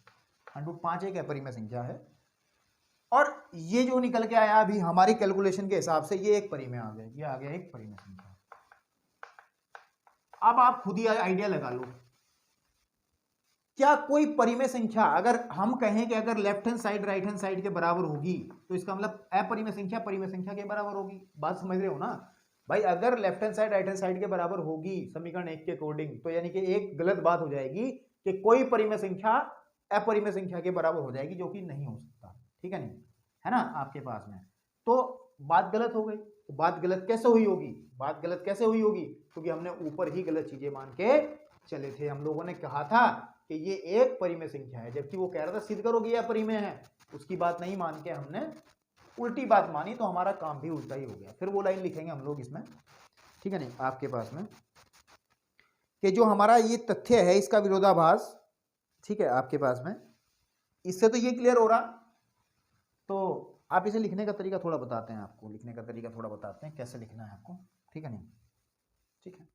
√5 एक अपरिमेय संख्या है, और ये जो निकल के आया अभी हमारी कैलकुलेशन के हिसाब से ये एक परिमेय आ गया, ये आ गया एक परिमेय संख्या। अब आप खुद ही आइडिया लगा लो, क्या कोई परिमेय संख्या अगर हम कहें कि अगर left hand side right hand side के बराबर होगी तो इसका मतलब अपरिमेय संख्या परिमेय संख्या के बराबर होगी, बात समझ रहे हो ना भाई। अगर left hand side right hand side के बराबर होगी समीकरण 1 के अकॉर्डिंग, तो यानी कि एक गलत बात हो जाएगी कि कोई परिमेय संख्या अपरिमेय संख्या के बराबर हो जाएगी, जो कि नहीं हो सकता, ठीक है, नहीं है ना आपके पास में, तो बात गलत हो गई। तो बात गलत कैसे हुई होगी, क्योंकि हमने ऊपर ही गलत चीजें मान के चले थे। हम लोगों ने कहा था कि ये एक परिमेय संख्या है, जबकि वो कह रहा था सिद्ध करोगे या परिमेय है, उसकी बात नहीं मान के हमने उल्टी बात मानी, तो हमारा काम भी उल्टा ही हो गया। फिर वो लाइन लिखेंगे हम लोग इसमें, ठीक है, नहीं आपके पास में कि जो हमारा ये तथ्य है इसका विरोधाभास, ठीक है, आपके पास में, इससे तो ये क्लियर हो रहा। तो आप इसे लिखने का तरीका थोड़ा बताते हैं आपको, कैसे लिखना है आपको, ठीक है, नहीं ठीक है।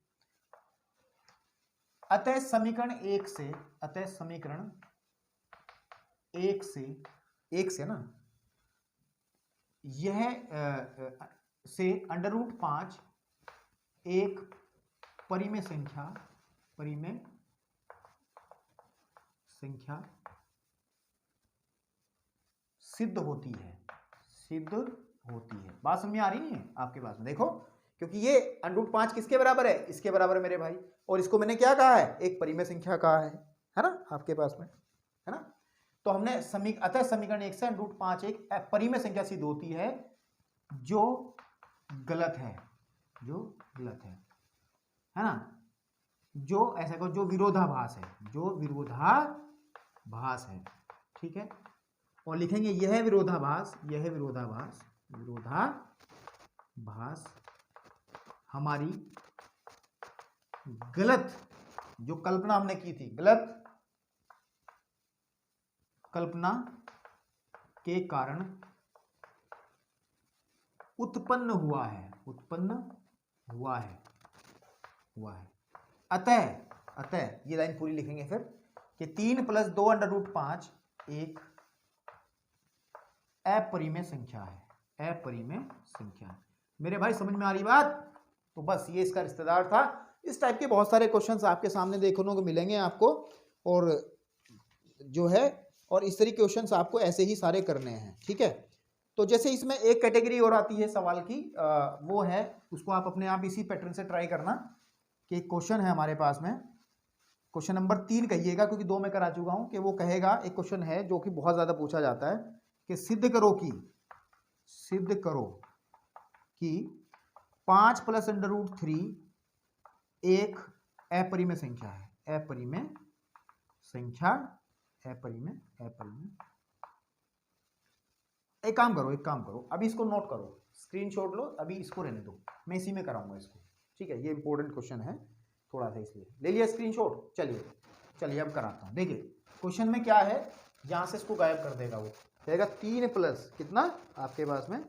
अतः समीकरण 1 से ना यह से √5 एक परिमेय संख्या सिद्ध होती है। बात समझ में आ रही नहीं है आपके पास में, देखो, क्योंकि ये √5 किसके बराबर है, इसके बराबर है मेरे भाई, और इसको मैंने क्या कहा है, एक परिमेय संख्या कहा है ना आपके पास में, है ना। तो हमने अतः समीकरण 1 से √5 एक परिमेय संख्या सिद्ध होती है जो गलत है ना, जो ऐसा को जो विरोधाभास है, ठीक है, और लिखेंगे यह विरोधाभास हमारी गलत जो कल्पना हमने की थी, गलत कल्पना के कारण उत्पन्न हुआ है। अतः ये लाइन पूरी लिखेंगे फिर कि 3 + 2 √5 एक अपरिमेय संख्या है। मेरे भाई समझ में आ रही बात? तो बस ये इसका रिश्तेदार था। इस टाइप के बहुत सारे क्वेश्चंस आपके सामने देखने को मिलेंगे आपको, और जो है, और इस तरह के क्वेश्चंस आपको ऐसे ही सारे करने हैं, ठीक है। तो जैसे इसमें एक कैटेगरी और आती है सवाल की, वो है, उसको आप अपने आप इसी पैटर्न से ट्राई करना कि क्वेश्चन है हमारे पास में, क्वेश्चन नंबर 3 कहिएगा, क्योंकि 2 मैं करा चुका हूं कि वो कहेगा, एक क्वेश्चन है जो कि बहुत ज्यादा पूछा जाता है कि सिद्ध करो कि 5 + √3 एक अपरिमेय संख्या है। अपरिमेय संख्या, अपरिमेय। एक काम करो, अभी इसको नोट करो, स्क्रीनशॉट लो, अभी इसको रहने दो, मैं इसी में कराऊंगा इसको, ठीक है। ये इंपॉर्टेंट क्वेश्चन है थोड़ा सा, इसलिए ले लिया स्क्रीनशॉट। चलिए अब कराता हूं। देखिए क्वेश्चन में क्या है, यहां से इसको गायब कर देगा, वो कहेगा 3 प्लस कितना आपके पास में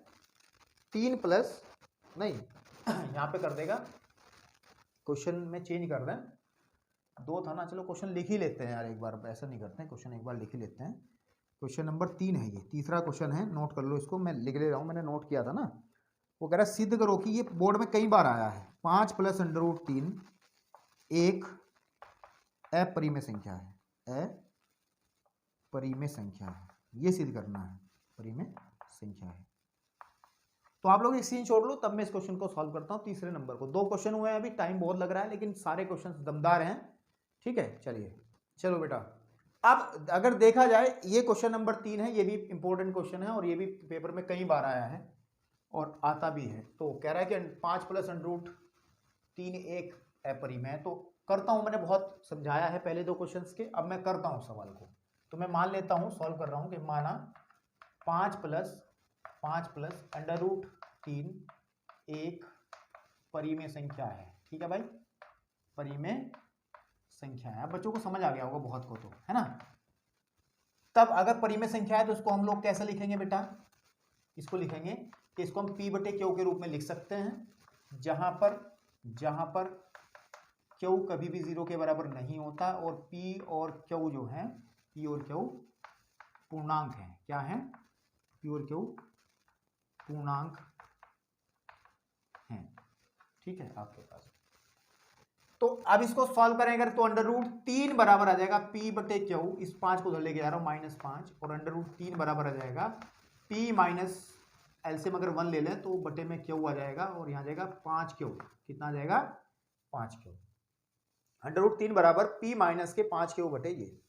3 प्लस नहीं यहां पे कर देगा, क्वेश्चन में चेंज कर दें, 2 था ना, चलो क्वेश्चन लिख ही लेते हैं यार एक बार, ऐसा नहीं करते हैं, क्वेश्चन एक बार लिख ही लेते हैं। क्वेश्चन नंबर 3 है, ये तीसरा क्वेश्चन है, नोट कर लो इसको, मैं लिख ले रहा हूं, मैंने नोट किया था ना। वो कह रहा है सिद्ध करो कि ये बोर्ड में कई बार आया है, 5 + √3 एक अपरिमेय संख्या है, अपरिमेय संख्या है, ये सिद्ध करना है, परिमेय संख्या है। तो आप लोग एक स्क्रीनशॉट लो, तब मैं इस क्वेश्चन को सॉल्व करता हूं, तीसरे नंबर को। 2 क्वेश्चन हुए हैं अभी, टाइम बहुत लग रहा है, लेकिन सारे क्वेश्चन दमदार हैं, ठीक है। चलो बेटा, अब अगर देखा जाए ये क्वेश्चन नंबर 3 है, ये भी इंपॉर्टेंट क्वेश्चन है और ये भी पेपर में कई बार आया है और आता भी है। तो कह रहा है कि 5 + √3 एक अपरिमेय। तो करता हूं, मैंने बहुत समझाया है पहले 2 क्वेश्चंस के, अब मैं करता हूं सवाल को। तो मैं मान लेता हूं, सॉल्व कर रहा हूं कि माना 5 + √3 एक परिमेय संख्या है, ठीक है भाई, परिमेय संख्या है। अब बच्चों को समझ आ गया होगा बहुत को, तो है ना। तब अगर परिमेय संख्या है तो इसको हम लोग कैसे लिखेंगे बेटा, इसको लिखेंगे कि इसको हम P/Q के रूप में लिख सकते हैं, जहां पर Q कभी भी 0 के बराबर नहीं होता और P और Q जो है, P और Q पूर्णांक है। क्या है? P और Q पूर्णांक हैं, ठीक है आपके पास। तो अब इसको सॉल्व करेंगे तो √3 बराबर आ जाएगा P/Q, इस 5 को उधर लेके जा रहा हूं, -5, और √3 बराबर आ जाएगा P माइनस, एलसीएम अगर 1 ले लें तो बटे में Q आ जाएगा, और यहां जाएगा 5Q, कितना आ जाएगा 5Q। √3 बराबर P माइनस के 5Q बटे ये।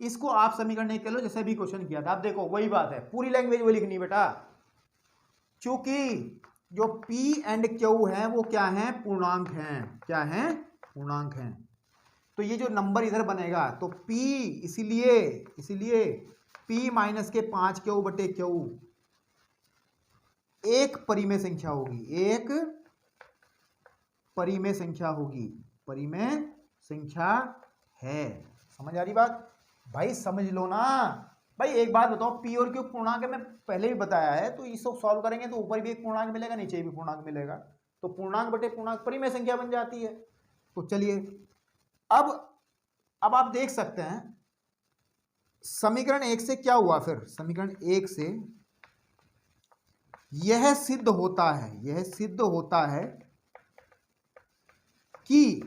इसको आप समीकरण एक कर लो, जैसे भी क्वेश्चन किया था। आप देखो वही बात है, पूरी लैंग्वेज वो लिखनी बेटा, क्योंकि जो P एंड Q है वो क्या है, पूर्णांक हैं। क्या है? पूर्णांक हैं। तो ये जो नंबर इधर बनेगा तो P, इसीलिए P माइनस के 5Q बटे Q एक परिमेय संख्या होगी, एक परिमेय संख्या होगी, परिमेय संख्या है। समझ आ रही बात भाई? समझ लो ना भाई। एक बात बताओ, P और Q पूर्णांक है, मैं पहले भी बताया है, तो इसको सॉल्व करेंगे तो ऊपर भी एक पूर्णांक मिलेगा, नीचे भी पूर्णांक मिलेगा, तो पूर्णांक बटे पूर्णांक परिमेय संख्या बन जाती है। तो चलिए अब आप देख सकते हैं समीकरण 1 से क्या हुआ, फिर समीकरण 1 से यह सिद्ध होता है कि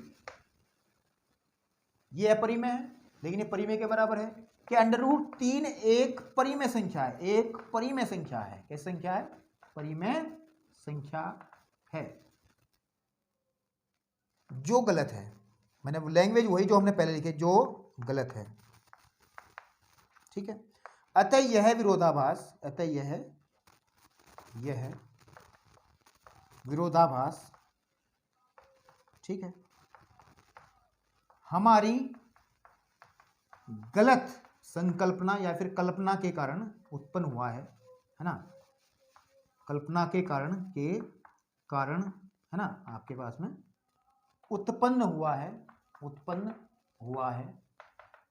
यह अपरिमेय है, लेकिन ये परिमेय के बराबर है कि √3 एक परिमेय संख्या है, एक परिमेय संख्या है। कैसी संख्या है? परिमेय संख्या है। जो गलत है, मैंने लैंग्वेज वही जो हमने पहले लिखे, जो गलत है, ठीक है। अतः यह विरोधाभास, विरोधाभास, ठीक है, हमारी गलत संकल्पना या फिर कल्पना के कारण उत्पन्न हुआ है ना। कल्पना के कारण है ना, आपके पास में उत्पन्न हुआ है,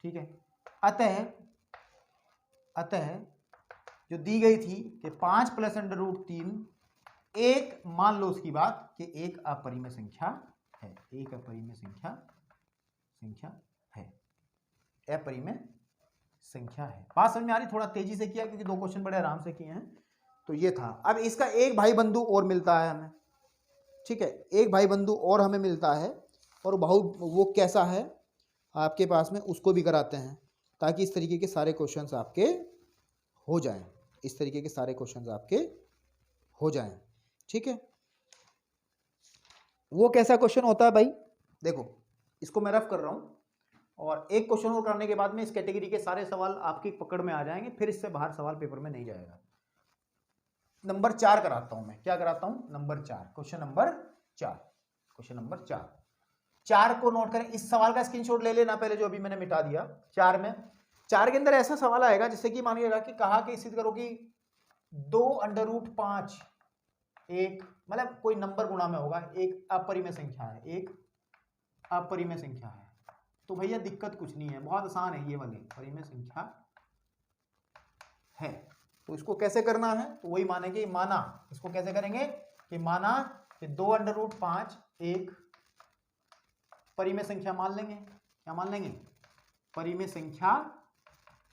ठीक है। अतः जो दी गई थी कि 5 + √3 एक, मान लो उसकी बात कि एक अपरिमेय संख्या है, एक अपरिमेय संख्या है, अपरिमेय संख्या है। बात समझ में आ रही? थोड़ा तेजी से किया क्योंकि 2 क्वेश्चन बड़े आराम से किए हैं। तो ये था। अब इसका एक भाई बंधु और मिलता है हमें, ठीक है, एक भाई बंधु और हमें मिलता है, और वो कैसा है आपके पास में, उसको भी कराते हैं, ताकि इस तरीके के सारे क्वेश्चंस आपके हो जाएं, ठीक है। वो कैसा क्वेश्चन होता है भाई? देखो इसको मैं रफ कर रहा हूं, और एक क्वेश्चन और करने के बाद में इस कैटेगरी के सारे सवाल आपकी पकड़ में आ जाएंगे, फिर इससे बाहर सवाल पेपर में नहीं जाएगा। नंबर 4 कराता हूं मैं, क्या कराता हूं, number 4, question number 4, question number 4 को नोट करें। इस सवाल का स्क्रीनशॉट ले लेना पहले, जो अभी मैंने मिटा दिया। 4 के अंदर ऐसा सवाल आएगा जैसे कि मानिएगा कि कहा कि सिद्ध करो कि 2√5 एक, मतलब कोई नंबर गुणा में होगा, एक अपरिमेय संख्या है, एक अपरिमेय संख्या है। तो भैया दिक्कत कुछ नहीं है, बहुत आसान है, ये वाली परिमेय संख्या है। तो इसको कैसे करना है, तो वही मानेंगे, माना, इसको कैसे करेंगे कि माना कि 2√5 एक परिमेय संख्या मान लेंगे। क्या मान लेंगे, परिमेय संख्या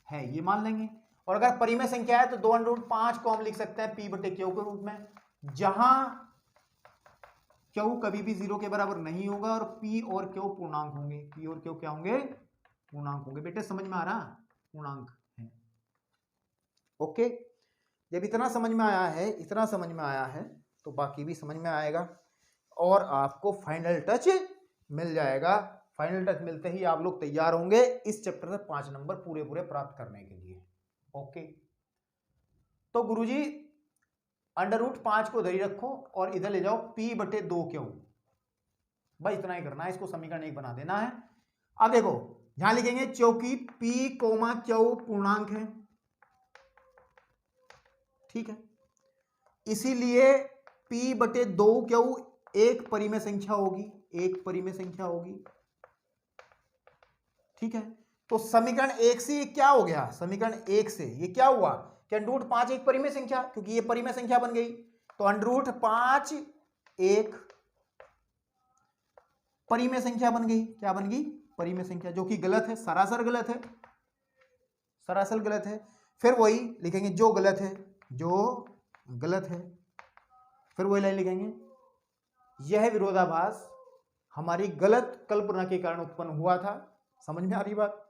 है, ये मान लेंगे। और अगर परिमेय संख्या है तो 2√5 को हम लिख सकते हैं P बटे Q के रूप में, जहां Q कभी भी 0 के बराबर नहीं होगा और P और Q पूर्णांक होंगे। P और Q क्या होंगे, पूर्णांक होंगे। बेटे समझ में आ रहा, पूर्णांक है। ओके, जब इतना समझ में आया है, इतना समझ में आया है, तो बाकी भी समझ में आएगा और आपको फाइनल टच मिल जाएगा। फाइनल टच मिलते ही आप लोग तैयार होंगे इस चैप्टर से 5 नंबर पूरे पूरे प्राप्त करने के लिए। ओके, तो गुरुजी √5 को इधर ही रखो और इधर ले जाओ P बटे 2Q। भाई इतना ही करना है, इसको समीकरण 1 बना देना है। अब देखो यहां लिखेंगे क्योंकि P, Q पूर्णांक है, ठीक है, इसीलिए P बटे 2Q एक परिमेय संख्या होगी, एक परिमेय संख्या होगी, ठीक है। तो समीकरण 1 से ये क्या हो गया, समीकरण 1 से ये क्या हुआ कि √5 एक परिमेय संख्या, क्योंकि ये परिमेय संख्या बन गई। तो √5 एक परिमेय संख्या बन गई। क्या बन गई, परिमेय संख्या, जो कि गलत है, सरासर गलत है, सरासर गलत है। फिर वही लिखेंगे जो गलत है, जो गलत है, फिर वही लाइन लिखेंगे, यह विरोधाभास हमारी गलत कल्पना के कारण उत्पन्न हुआ था। समझ में आ रही बात,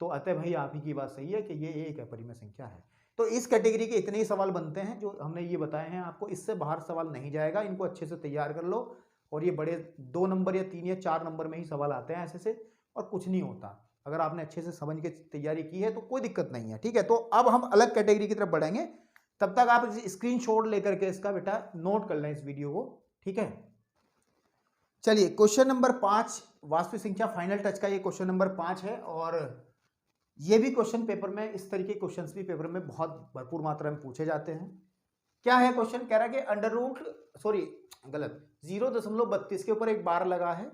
तो अतः भाई आप ही की बात सही है कि ये एक अपरिमेय संख्या है। तो इस कैटेगरी के इतने ही सवाल बनते हैं जो हमने ये बताए हैं आपको, इससे बाहर सवाल नहीं जाएगा। इनको अच्छे से तैयार कर लो, और ये बड़े 2 नंबर या 3 या 4 नंबर में ही सवाल आते हैं ऐसे से, और कुछ नहीं होता। अगर आपने अच्छे से समझ के तैयारी की है तो कोई दिक्कत नहीं है, ठीक है। तो अब हम अलग कैटेगरी की तरफ बढ़ेंगे, तब तक आप स्क्रीनशॉट लेकर के इसका बेटा नोट कर लें इस वीडियो को, ठीक है। चलिए क्वेश्चन नंबर 5, वास्तविक संख्या फाइनल टच का ये क्वेश्चन नंबर 5 है। और ये भी क्वेश्चन पेपर में, इस तरीके के क्वेश्चंस भी पेपर में बहुत भरपूर मात्रा में पूछे जाते हैं। क्या है क्वेश्चन, कह रहा है कि 0.32 के ऊपर एक बार लगा है।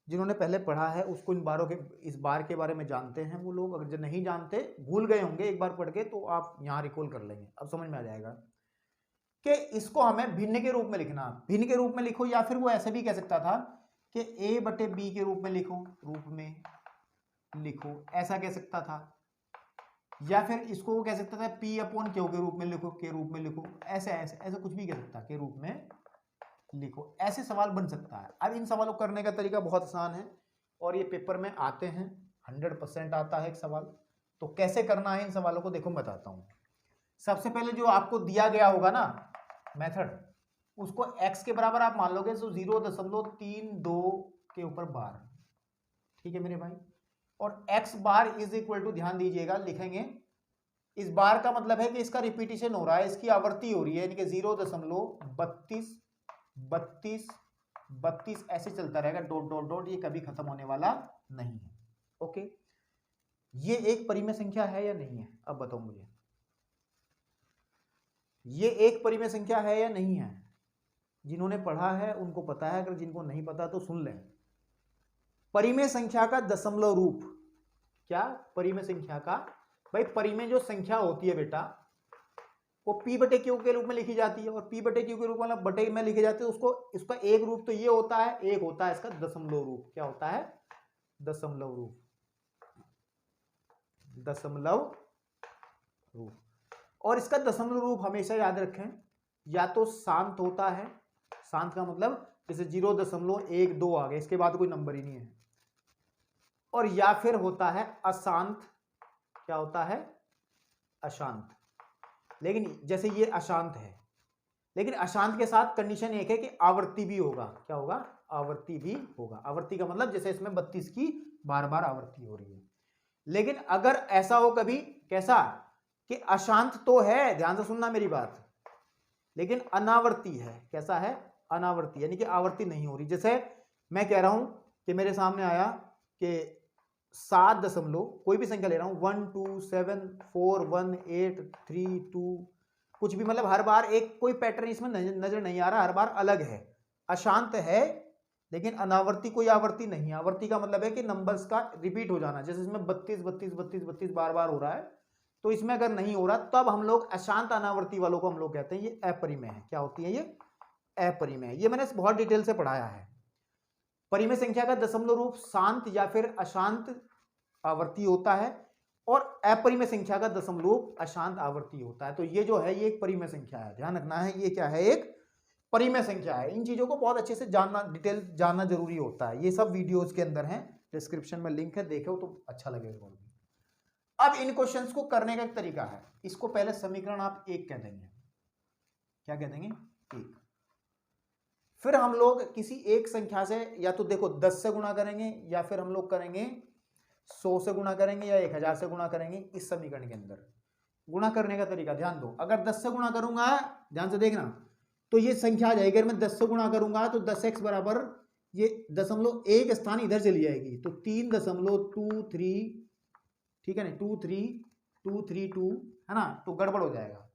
जिन्होंने पहले पढ़ा है उसको इन बारों के, इस बार के बारे में जानते हैं वो लोग। अगर जो नहीं जानते, भूल गए होंगे एक बार पढ़ के, तो आप यहाँ रिकॉल कर लेंगे, अब समझ में आ जाएगा कि इसको हमें भिन्न के रूप में लिखना। भिन्न के रूप में लिखो, या फिर वो ऐसे भी कह सकता था कि A बटे B के रूप में लिखो, रूप में लिखो, ऐसा कह सकता था। या फिर इसको वो कह सकता था P अपॉन Q के रूप में लिखो, के रूप में लिखो, ऐसे ऐसे ऐसे कुछ भी कह सकता, के रूप में लिखो, ऐसे सवाल बन सकता है। अब इन सवालों को करने का तरीका बहुत आसान है और ये पेपर में आते हैं, 100% आता है एक सवाल। तो कैसे करना है इन सवालों को, देखो मैं बताता हूं। सबसे पहले जो आपको दिया गया होगा ना मेथड, उसको x के बराबर आप मान लोगे, तो 0.32 के ऊपर बार, ठीक है मेरे भाई। और x bar is equal to, ध्यान दीजिएगा, लिखेंगे इस बार का मतलब है कि इसका रिपीटिशन हो रहा है, इसकी आवृत्ति हो रही है, यानी कि 0.32 ऐसे चलता रहेगा, डॉट डॉट डॉट, ये कभी खत्म होने वाला नहीं है। ओके, ये एक परिमेय संख्या है या नहीं है, अब बताओ मुझे, ये एक परिमेय संख्या है या नहीं है। जिन्होंने पढ़ा है उनको पता है, अगर जिनको नहीं पता तो सुन लें। परिमेय संख्या का दशमलव रूप, क्या, परिमेय संख्या का, भाई परिमेय जो संख्या होती है बेटा, वो P बटे Q के रूप में लिखी जाती है, और P बटे Q के रूप में बटे में लिखी जाती है। उसको, इसका एक रूप तो ये होता है, एक होता है इसका दशमलव रूप। क्या होता है, दशमलव रूप, दशमलव रूप। और इसका दशमलव रूप हमेशा याद रखें, या तो शांत होता है, शांत का मतलब जैसे 0.12 आ गया, इसके बाद कोई नंबर ही नहीं है, और या फिर होता है अशांत। क्या होता है, अशांत। लेकिन जैसे ये अशांत है, लेकिन अशांत के साथ कंडीशन एक है कि आवृत्ति भी होगा। क्या होगा, आवृत्ति भी होगा। आवृत्ति का मतलब जैसे इसमें 32 की बार बार आवर्ती हो रही है। लेकिन अगर ऐसा हो कभी, कैसा कि अशांत तो है, ध्यान से सुनना मेरी बात, लेकिन अनावर्ती है। कैसा है? अनावर्ती, यानी कि आवर्ती नहीं हो रही। जैसे मैं कह रहा हूं कि मेरे सामने आया कि 7 दशमलव कोई भी संख्या ले रहा हूं 1 2 7 4 1 8 3 2 कुछ भी, मतलब हर बार एक कोई पैटर्न इसमें नजर नहीं आ रहा, हर बार अलग है, अशांत है, लेकिन अनावर्ती कोई आवर्ती नहीं। आवर्ती का मतलब है कि नंबर्स का रिपीट हो जाना। जैसे इसमें 32 32 32 32 बार बार हो रहा है, तो इसमें अगर नहीं हो रहा तब हम लोग अशांत अनावर्ती वालों को हम लोग कहते हैं ये अपरिमेय है। क्या होती है ये? अपरिमेय। ये मैंने बहुत डिटेल से पढ़ाया है। परिमेय संख्या का दशमलव रूप शांत या फिर अशांत आवर्ती होता है, और अपरिमेय संख्या का दशमलव अशांत आवर्ती होता है। तो ये जो है ये एक परिमेय संख्या है, ध्यान रखना है। ये क्या है? एक परिमेय संख्या है। इन चीजों को बहुत अच्छे से जानना, डिटेल जानना जरूरी होता है। ये सब वीडियोज के अंदर है, डिस्क्रिप्शन में लिंक है, देखो तो अच्छा लगेगा। अब इन क्वेश्चंस को करने का एक तरीका है। इसको पहले समीकरण आप 1 कह देंगे। क्या कह देंगे? 1। फिर हम लोग किसी एक संख्या से या तो देखो 10 से गुणा करेंगे, या फिर हम लोग करेंगे 100 से गुणा करेंगे, या 1000 से गुणा करेंगे। इस समीकरण के अंदर गुणा करने का तरीका ध्यान दो। अगर 10 से गुणा करूंगा, ध्यान से देखना, तो ये संख्या आ जाएगी। अगर मैं 10 से गुणा करूंगा तो 10x बराबर, ये दशमलव एक स्थान इधर चली जाएगी, तो 3.23, ठीक है ना, 23232 है ना, तो गड़बड़ हो जाएगा।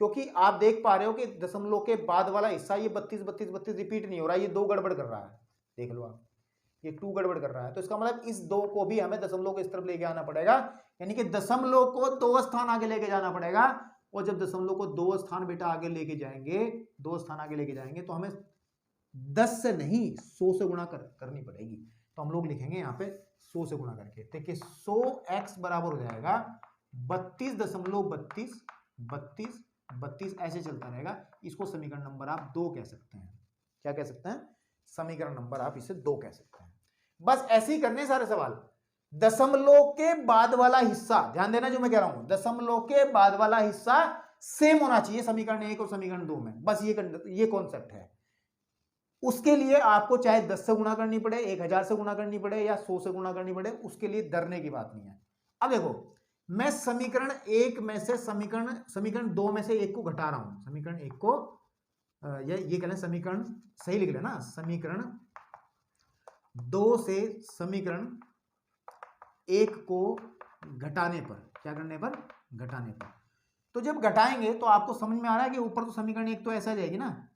क्योंकि आप देख पा रहे हो कि दशमलव के बाद वाला हिस्सा ये 32 32 32 रिपीट नहीं हो रहा है, ये 2 गड़बड़ कर रहा है। देख लो आप, ये 2 गड़बड़ कर रहा है। तो इसका मतलब इस 2 को भी हमें दशमलव को इस तरफ लेके आना पड़ेगा, यानी कि दशमलव को 2 स्थान आगे लेके जाना पड़ेगा। और जब दशमलव को 2 स्थान बेटा आगे लेके जाएंगे, 2 स्थान आगे लेके जाएंगे, तो हमें 10 से नहीं 100 से गुणा करनी पड़ेगी। तो हम लोग लिखेंगे यहाँ पे 100 से गुणा करके। देखिए 100x बराबर हो जाएगा 32.32 32 32, ऐसे चलता रहेगा। इसको समीकरण नंबर आप 2 कह सकते हैं। क्या कह सकते हैं? समीकरण नंबर आप इसे 2 कह सकते हैं। बस ऐसे ही करने सारे सवाल। दशमलव के बाद वाला हिस्सा, ध्यान देना जो मैं कह रहा हूं, दशमलव के बाद वाला हिस्सा सेम होना चाहिए समीकरण 1 और समीकरण 2 में। बस ये कॉन्सेप्ट है। उसके लिए आपको चाहे 10 से गुणा करनी पड़े, 1000 से गुणा करनी पड़े, या 100 से गुणा करनी पड़े, उसके लिए डरने की बात नहीं है। अब देखो, मैं समीकरण 1 में से समीकरण 2 में से 1 को घटा रहा हूं। समीकरण 1 को ये कह लें, समीकरण सही लिख लेना, समीकरण 2 से समीकरण 1 को घटाने पर, क्या करने पर? घटाने पर। तो जब घटाएंगे तो आपको समझ में आ रहा है कि ऊपर तो समीकरण 1 तो ऐसा जाएगी ना,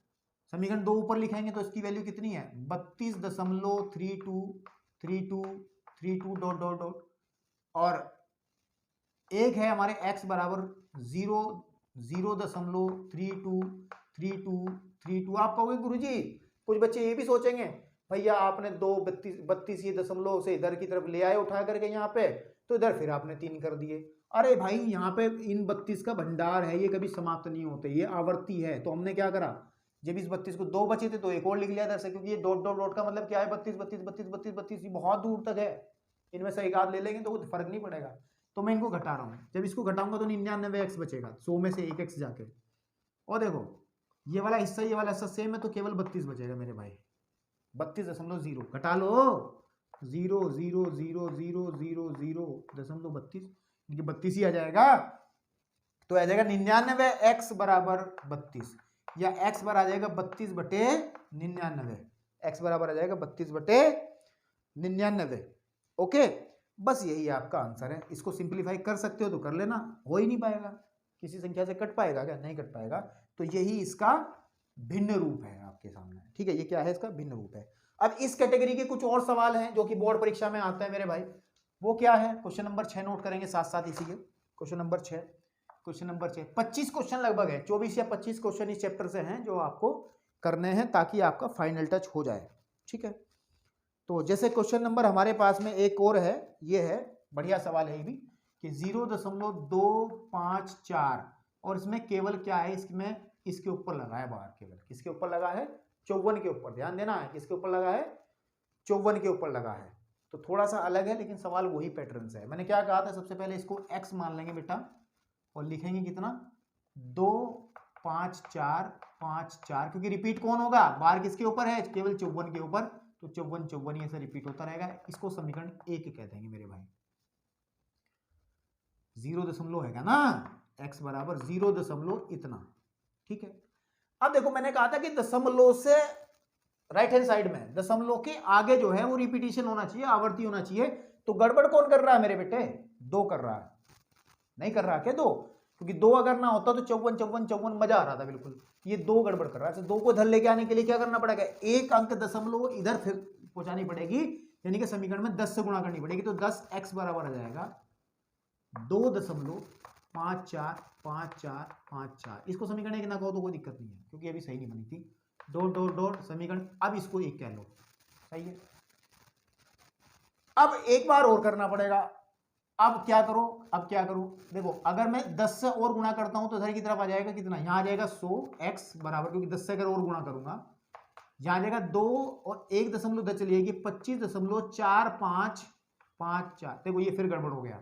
समीकरण 2 ऊपर लिखेंगे तो इसकी वैल्यू कितनी है? 32.3232 डॉट डॉट डॉट, और एक है हमारे x बराबर 0.3232। आप कहोगे गुरुजी, कुछ बच्चे ये भी सोचेंगे, भैया आपने 32 ये दशमलव से इधर की तरफ ले आए उठा करके यहाँ पे, तो इधर फिर आपने 3 कर दिए। अरे भाई, यहाँ पे इन 32 का भंडार है, ये कभी समाप्त नहीं होते, ये आवर्ती है। तो हमने क्या करा, जब इस 32 को 2 बचे थे तो एक और लिख लिया इधर से, क्योंकि ये डॉट डॉट डॉट का मतलब क्या है? 32 32 32 32 32, बहुत दूर तक है। इनमें से एक आध ले लेंगे तो फर्क नहीं पड़ेगा। तो मैं इनको घटा रहा हूं। जब इसको घटाऊंगा तो 99x बचेगा, 100 में से 1x जाके। और देखो ये वाला हिस्सा सेम है, तो केवल 32 बचेगा मेरे भाई। 32.0 घटा लो, 0.000000.32, इनके 32 ही आ जाएगा। तो आ जाएगा 99x बराबर 32, या x बराबर आ जाएगा 32/99। x बराबर आ जाएगा 32/99। ओके, बस यही आपका आंसर है। इसको सिंप्लीफाई कर सकते हो तो कर लेना, हो ही नहीं पाएगा, किसी संख्या से कट पाएगा क्या? नहीं कट पाएगा। तो यही इसका भिन्न रूप है आपके सामने, ठीक है। ये क्या है? इसका भिन्न रूप है। अब इस कैटेगरी के कुछ और सवाल हैं जो कि बोर्ड परीक्षा में आते हैं मेरे भाई। वो क्या है? क्वेश्चन नंबर 6 नोट करेंगे साथ साथ इसी के। क्वेश्चन नंबर 6, 25 क्वेश्चन लगभग है, 24 या 25 क्वेश्चन इस चैप्टर से हैं जो आपको करने हैं, ताकि आपका फाइनल टच हो जाए, ठीक है। तो जैसे क्वेश्चन नंबर हमारे पास में एक और है, ये है, बढ़िया सवाल है ये भी, कि 0.254, और इसमें केवल क्या है, इसमें इसके ऊपर लगा है बाहर, केवल किसके ऊपर लगा है? 54 के ऊपर। ध्यान देना है, किसके ऊपर लगा है? 54 के ऊपर लगा है। तो थोड़ा सा अलग है, लेकिन सवाल वही पैटर्न से है। मैंने क्या कहा था, सबसे पहले इसको x मान लेंगे बेटा, और लिखेंगे कितना? 2 5 4 5 4, क्योंकि रिपीट कौन होगा? बार किसके ऊपर है? केवल 54 के ऊपर। तो 54 54 ऐसे रिपीट होता रहेगा। इसको समीकरण 1 कह देंगे मेरे भाई। 0 है ना, x बराबर 0 इतना, ठीक है। अब देखो मैंने कहा था कि दशमलव से राइट हैंड साइड में दशमलव के आगे जो है वो रिपीटिशन होना चाहिए, आवर्ती होना चाहिए। तो गड़बड़ कौन कर रहा है मेरे बेटे? 2 कर रहा है, नहीं कर रहा क्या 2? क्योंकि 2 अगर ना होता तो 54 54 54 मजा आ रहा था बिल्कुल। ये 2 गड़बड़ कर रहा है। तो 2 को इधर लेके आने के लिए क्या करना पड़ेगा? एक अंक दशमलव इधर फिर पहुंचानी पड़ेगी, यानी कि समीकरण में 10 से गुणा करनी पड़ेगी। तो 10x बराबर आ जाएगा 2.545454। इसको समीकरण एक ना कहो तो कोई दिक्कत नहीं है, क्योंकि अभी सही नहीं बनी थी। डॉट डॉट डॉट समीकरण, अब इसको 1 कह लो, सही है। अब एक बार और करना पड़ेगा। अब क्या करो, अब क्या करूं? देखो अगर मैं 10 से और गुणा करता हूं तो इधर की तरफ आ जाएगा कितना? यहां आ जाएगा 100x बराबर, क्योंकि 10 से अगर और गुणा करूंगा यहां आ जाएगा 2 और 1 दशमलव इधर चली जाएगी 25.4554। देखो ये फिर गड़बड़ हो गया,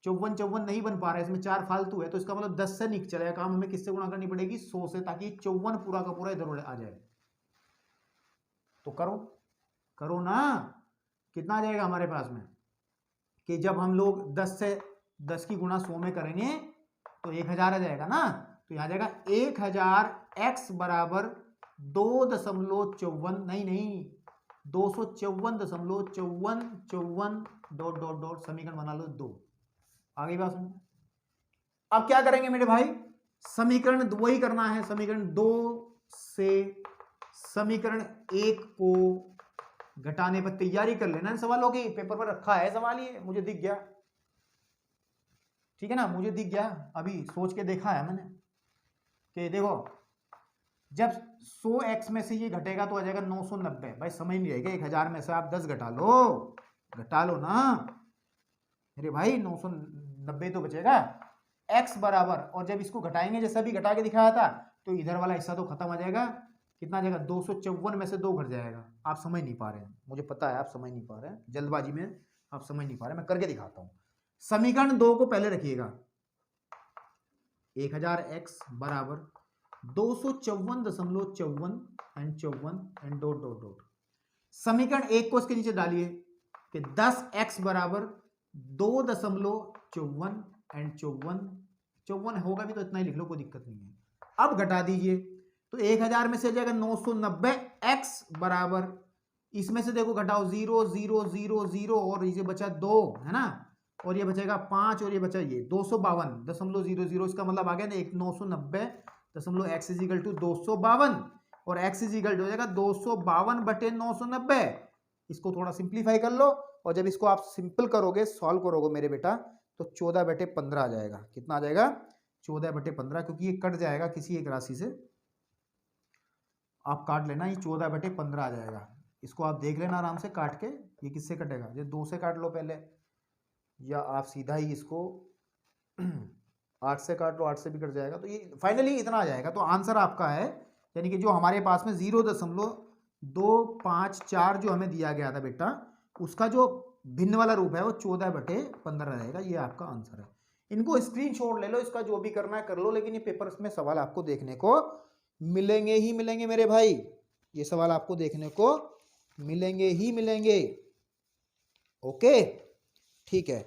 54 54 नहीं बन पा रहा है, इसमें 4 फालतू है। तो इसका मतलब 10 से निकल चलेगा काम, हमें किससे गुणा करनी पड़ेगी? 100 से, ताकि 54 पूरा का पूरा इधर आ जाए। तो करो करो ना, कितना आ जाएगा हमारे पास में कि जब हम लोग 10 की गुणा 100 में करेंगे तो 1000 आ जाएगा ना। तो यहां आ जाएगा 1000x बराबर 2.54 नहीं 254.5454 डॉट डॉट डॉट समीकरण बना लो 2। आगे बात सुन। अब क्या करेंगे मेरे भाई? समीकरण वही करना है, समीकरण 2 से समीकरण 1 को घटाने पर तैयारी कर लेना इन सवालों की। पेपर पर रखा है सवाल, ये मुझे दिख गया, ठीक है ना, मुझे दिख गया, अभी सोच के देखा है मैंने कि देखो जब 100x में से ये घटेगा तो आ जाएगा 990। भाई समझ नहीं आएगा, 1000 में से आप 10 घटा लो ना मेरे भाई, 990 तो बचेगा। x बराबर, और जब इसको घटाएंगे जैसा भी घटा के दिखाया था, तो इधर वाला हिस्सा तो खत्म आ जाएगा। कितना आ जाएगा? 254 में से 2 घट जाएगा। आप समझ नहीं पा रहे हैं, मुझे पता है आप समझ नहीं पा रहे हैं, जल्दबाजी में आप समझ नहीं पा रहे हैं, मैं करके दिखाता हूं। समीकरण 2 को पहले रखिएगा, 1000x बराबर 254.54 and 54 and dot dot dot. समीकरण 1 को इसके नीचे डालिए कि 10x बराबर 2.54 एंड 54 होगा भी तो इतना ही लिख लो, कोई दिक्कत नहीं है। अब घटा दीजिए तो 1000 में से आ जाएगा 990। x बराबर, इसमें से देखो घटाओ 0 0 0 0 और ये बचा 2 है ना, और ये बचेगा 5 और ये बचा ये 252.00। इसका मतलब आ गया ना 990.x इजिकल टू 252 और x इजिकल हो जाएगा 252/990। इसको थोड़ा सिंप्लीफाई कर लो, और जब इसको आप सिंपल करोगे, सॉल्व करोगे मेरे बेटा, तो 14/15 आ जाएगा। कितना आ जाएगा? 14/15, क्योंकि ये कट जाएगा किसी एक राशि से, आप काट लेना, ये 14/15 आ जाएगा। इसको आप देख लेना आराम से काट के, ये किससे कटेगा? ये 2 से काट लो पहले, या आप सीधा ही इसको 8 से काट लो, 8 से भी कट जाएगा। तो ये फाइनली इतना आ जाएगा। तो आंसर आपका है, यानी कि जो हमारे पास में 0.254 जो हमें दिया गया था बेटा, उसका जो भिन्न वाला रूप है वो 14/15 रहेगा। ये आपका आंसर है। इनको स्क्रीनशॉट ले लो, इसका जो भी करना है कर लो, लेकिन ये पेपर में सवाल आपको देखने को मिलेंगे ही मिलेंगे मेरे भाई, ये सवाल आपको देखने को मिलेंगे ही मिलेंगे। ओके ठीक है,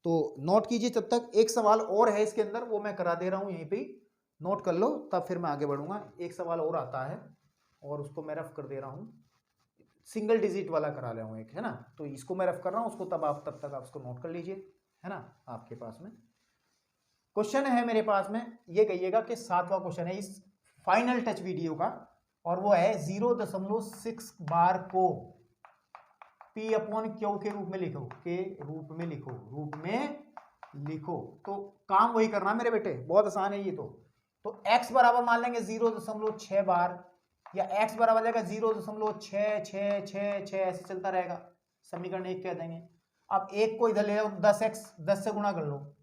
तो नोट कीजिए। तब तक एक सवाल और है इसके अंदर, वो मैं करा दे रहा हूं, यहीं पे नोट कर लो, तब फिर मैं आगे बढ़ूंगा। एक सवाल और आता है और उसको मैं रफ कर दे रहा हूं, सिंगल डिजिट वाला करा ले हूं एक, है ना। तो इसको मैं रफ कर रहा हूं, उसको तब तक आप उसको नोट कर लीजिए, है ना। आपके पास में क्वेश्चन है मेरे पास में, ये कहिएगा कि 7वां क्वेश्चन है इस फाइनल टच वीडियो का, और वो है 0.6 बार को P/Q के रूप में लिखो, रूप में लिखो। तो काम वही करना मेरे बेटे, बहुत आसान है ये। तो x बराबर मान लेंगे 0.6 बार, या x बराबर जाएगा 0.6666 ऐसे चलता रहेगा, समीकरण 1 कह देंगे। अब 1 को इधर ले लो, 10x 10 से गुणा कर लो,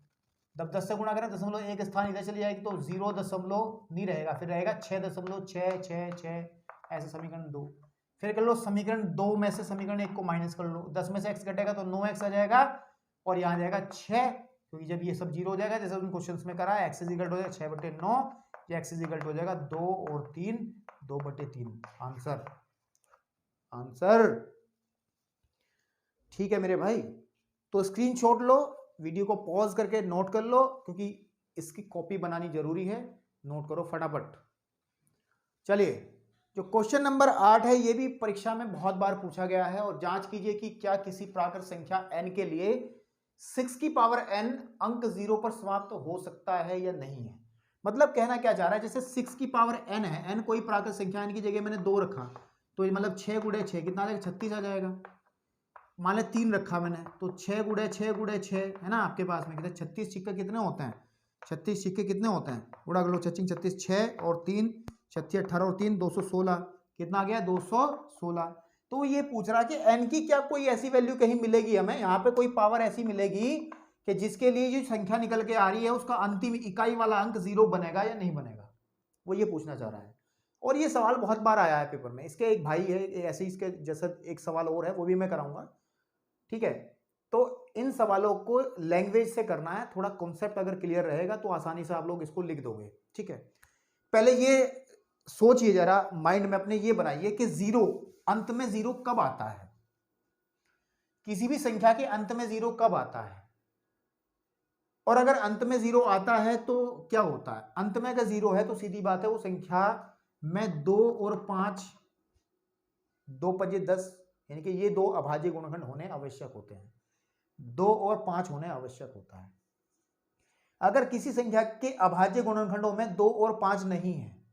जब 10 से गुणा करें 1 स्थान इधर चली जाएगी, तो 0 नहीं रहेगा, फिर रहेगा 6.666 ऐसे समीकरण 2। फिर कर लो समीकरण 2 में से समीकरण 1 को माइनस कर लो, 10 में से x घटेगा तो 9x आ जाएगा, और यहाँ जाएगा 6, क्योंकि जब ये सब 0 हो जाएगा जैसे उन क्वेश्चंस में करा है, x इक्वल हो जाएगा 6/9, या x इक्वल हो जाएगा 2 और 3 2/3। आंसर ठीक है मेरे भाई, तो स्क्रीनशॉट लो, वीडियो को पॉज करके नोट कर लो, क्योंकि इसकी कॉपी बनानी जरूरी है। नोट करो फटाफट। चलिए, जो क्वेश्चन नंबर 8 है, ये भी परीक्षा में बहुत बार पूछा गया है, और जांच कीजिए कि क्या किसी प्राकृत संख्या n के लिए 6 की पावर n अंक 0 पर समाप्त हो सकता है या नहीं है। मतलब कहना क्या चाह रहा है, जैसे 6 की पावर n है, n कोई प्राकृत संख्या, n की जगह मैंने 2 रखा, तो ये मतलब 6 गुणे 6 कितना आ जाएगा, 36 आ जाएगा। मान ले 3 रखा मैंने, तो 6 गुणे 6 गुणे 6 है ना आपके पास में, कितने 36 सिक्के कितने होते हैं, 36 सिक्के कितने होते हैं, उड़ा कर लो, 36 6 और 3 36 18 और 3 216, कितना आ गया 216। तो ये पूछ रहा कि n की क्या कोई ऐसी वैल्यू कहीं मिलेगी हमें, यहाँ पे कोई पावर ऐसी मिलेगी कि जिसके लिए जो संख्या निकल के आ रही है उसका अंतिम इकाई वाला अंक 0 बनेगा या नहीं बनेगा, वो ये पूछना चाह रहा है। और ये सवाल बहुत बार आया है पेपर में। इसके एक भाई है ऐसे, इसके जैसा एक सवाल और है, वो भी मैं कराऊंगा, ठीक है। तो इन सवालों को लैंग्वेज से करना है, थोड़ा कॉन्सेप्ट अगर क्लियर रहेगा तो आसानी से आप लोग इसको लिख दोगे, ठीक है। पहले ये सोचिए जरा माइंड में अपने, ये बनाइए कि 0 अंत में 0 कब आता है, किसी भी संख्या के अंत में 0 कब आता है, और अगर अंत में 0 आता है तो क्या होता है। अंत में अगर 0 है तो सीधी बात है वो संख्या में 2 और 5, 2 5 10, यानी कि ये 2 अभाज्य गुणनखंड होने आवश्यक होते हैं, 2 और 5 होने आवश्यक होता है। अगर किसी संख्या के अभाज्य गुणनखंडों में 2 और 5 नहीं है,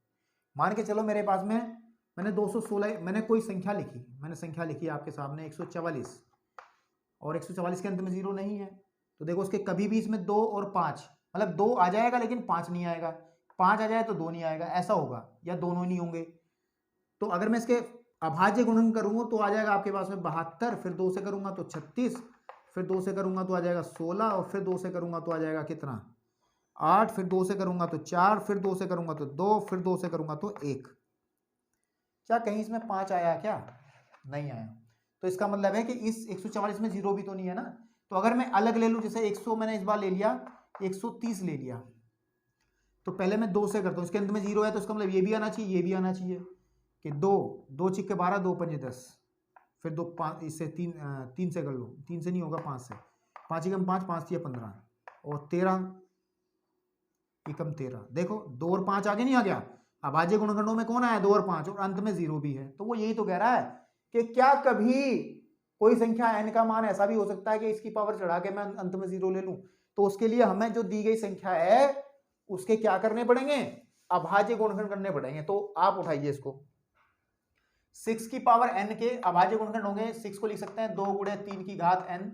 मान के चलो मेरे पास में मैंने 216, मैंने कोई संख्या लिखी, मैंने संख्या लिखी आपके सामने 144, और 144 के अंत में 0 नहीं है, तो देखो उसके कभी भी इसमें 2 और 5, मतलब 2 आ जाएगा लेकिन 5 नहीं आएगा, 5 आ जाए तो 2 नहीं आएगा, ऐसा होगा, या दोनों नहीं होंगे। तो अगर मैं इसके अभाज्य गुणन करूंगा तो आ जाएगा आपके पास में 72, फिर 2 से करूंगा तो 36, फिर 2 से करूंगा तो आ जाएगा 16, और फिर 2 से करूंगा तो आ जाएगा कितना 8, फिर 2 से करूंगा तो 4, फिर 2 से करूंगा तो 2, फिर 2 से करूंगा तो 1। क्या कहीं इसमें 5 आया क्या, नहीं आया। तो इसका मतलब है कि इस 144 में 0 भी तो नहीं है ना। तो अगर मैं अलग ले लूं, जैसे 100 मैंने इस बार ले लिया, 130 ले लिया, तो पहले मैं 2 से करता हूं, इसके अंत में 0 है तो इसका मतलब ये भी आना चाहिए, ये भी आना चाहिए कि 2 2 चिक्के 12, 2 5 10, फिर 2 5, इससे 3 से कर लो, 3 से नहीं होगा, 5 से, 5 एकम 5, 5 15, और 13 एकम 13, देखो 2 और 5 आगे नहीं आ गया। अभाज्य गुणनखंडों में कौन आया, 2 और 5, और अंत में 0 भी है। तो वो यही तो कह रहा है कि क्या कभी कोई संख्या n का मान ऐसा भी हो सकता है कि इसकी पावर चढ़ा के मैं अंत में 0 ले लूं, तो उसके लिए हमें जो दी गई संख्या है उसके क्या करने पड़ेंगे, अभाज्य गुणनखंड करने पड़ेंगे। तो आप उठाइए इसको, 6 की पावर n के अभाज्य गुणनखंड होंगे, 6 को लिख सकते हैं 2 गुणे 3 की घात n।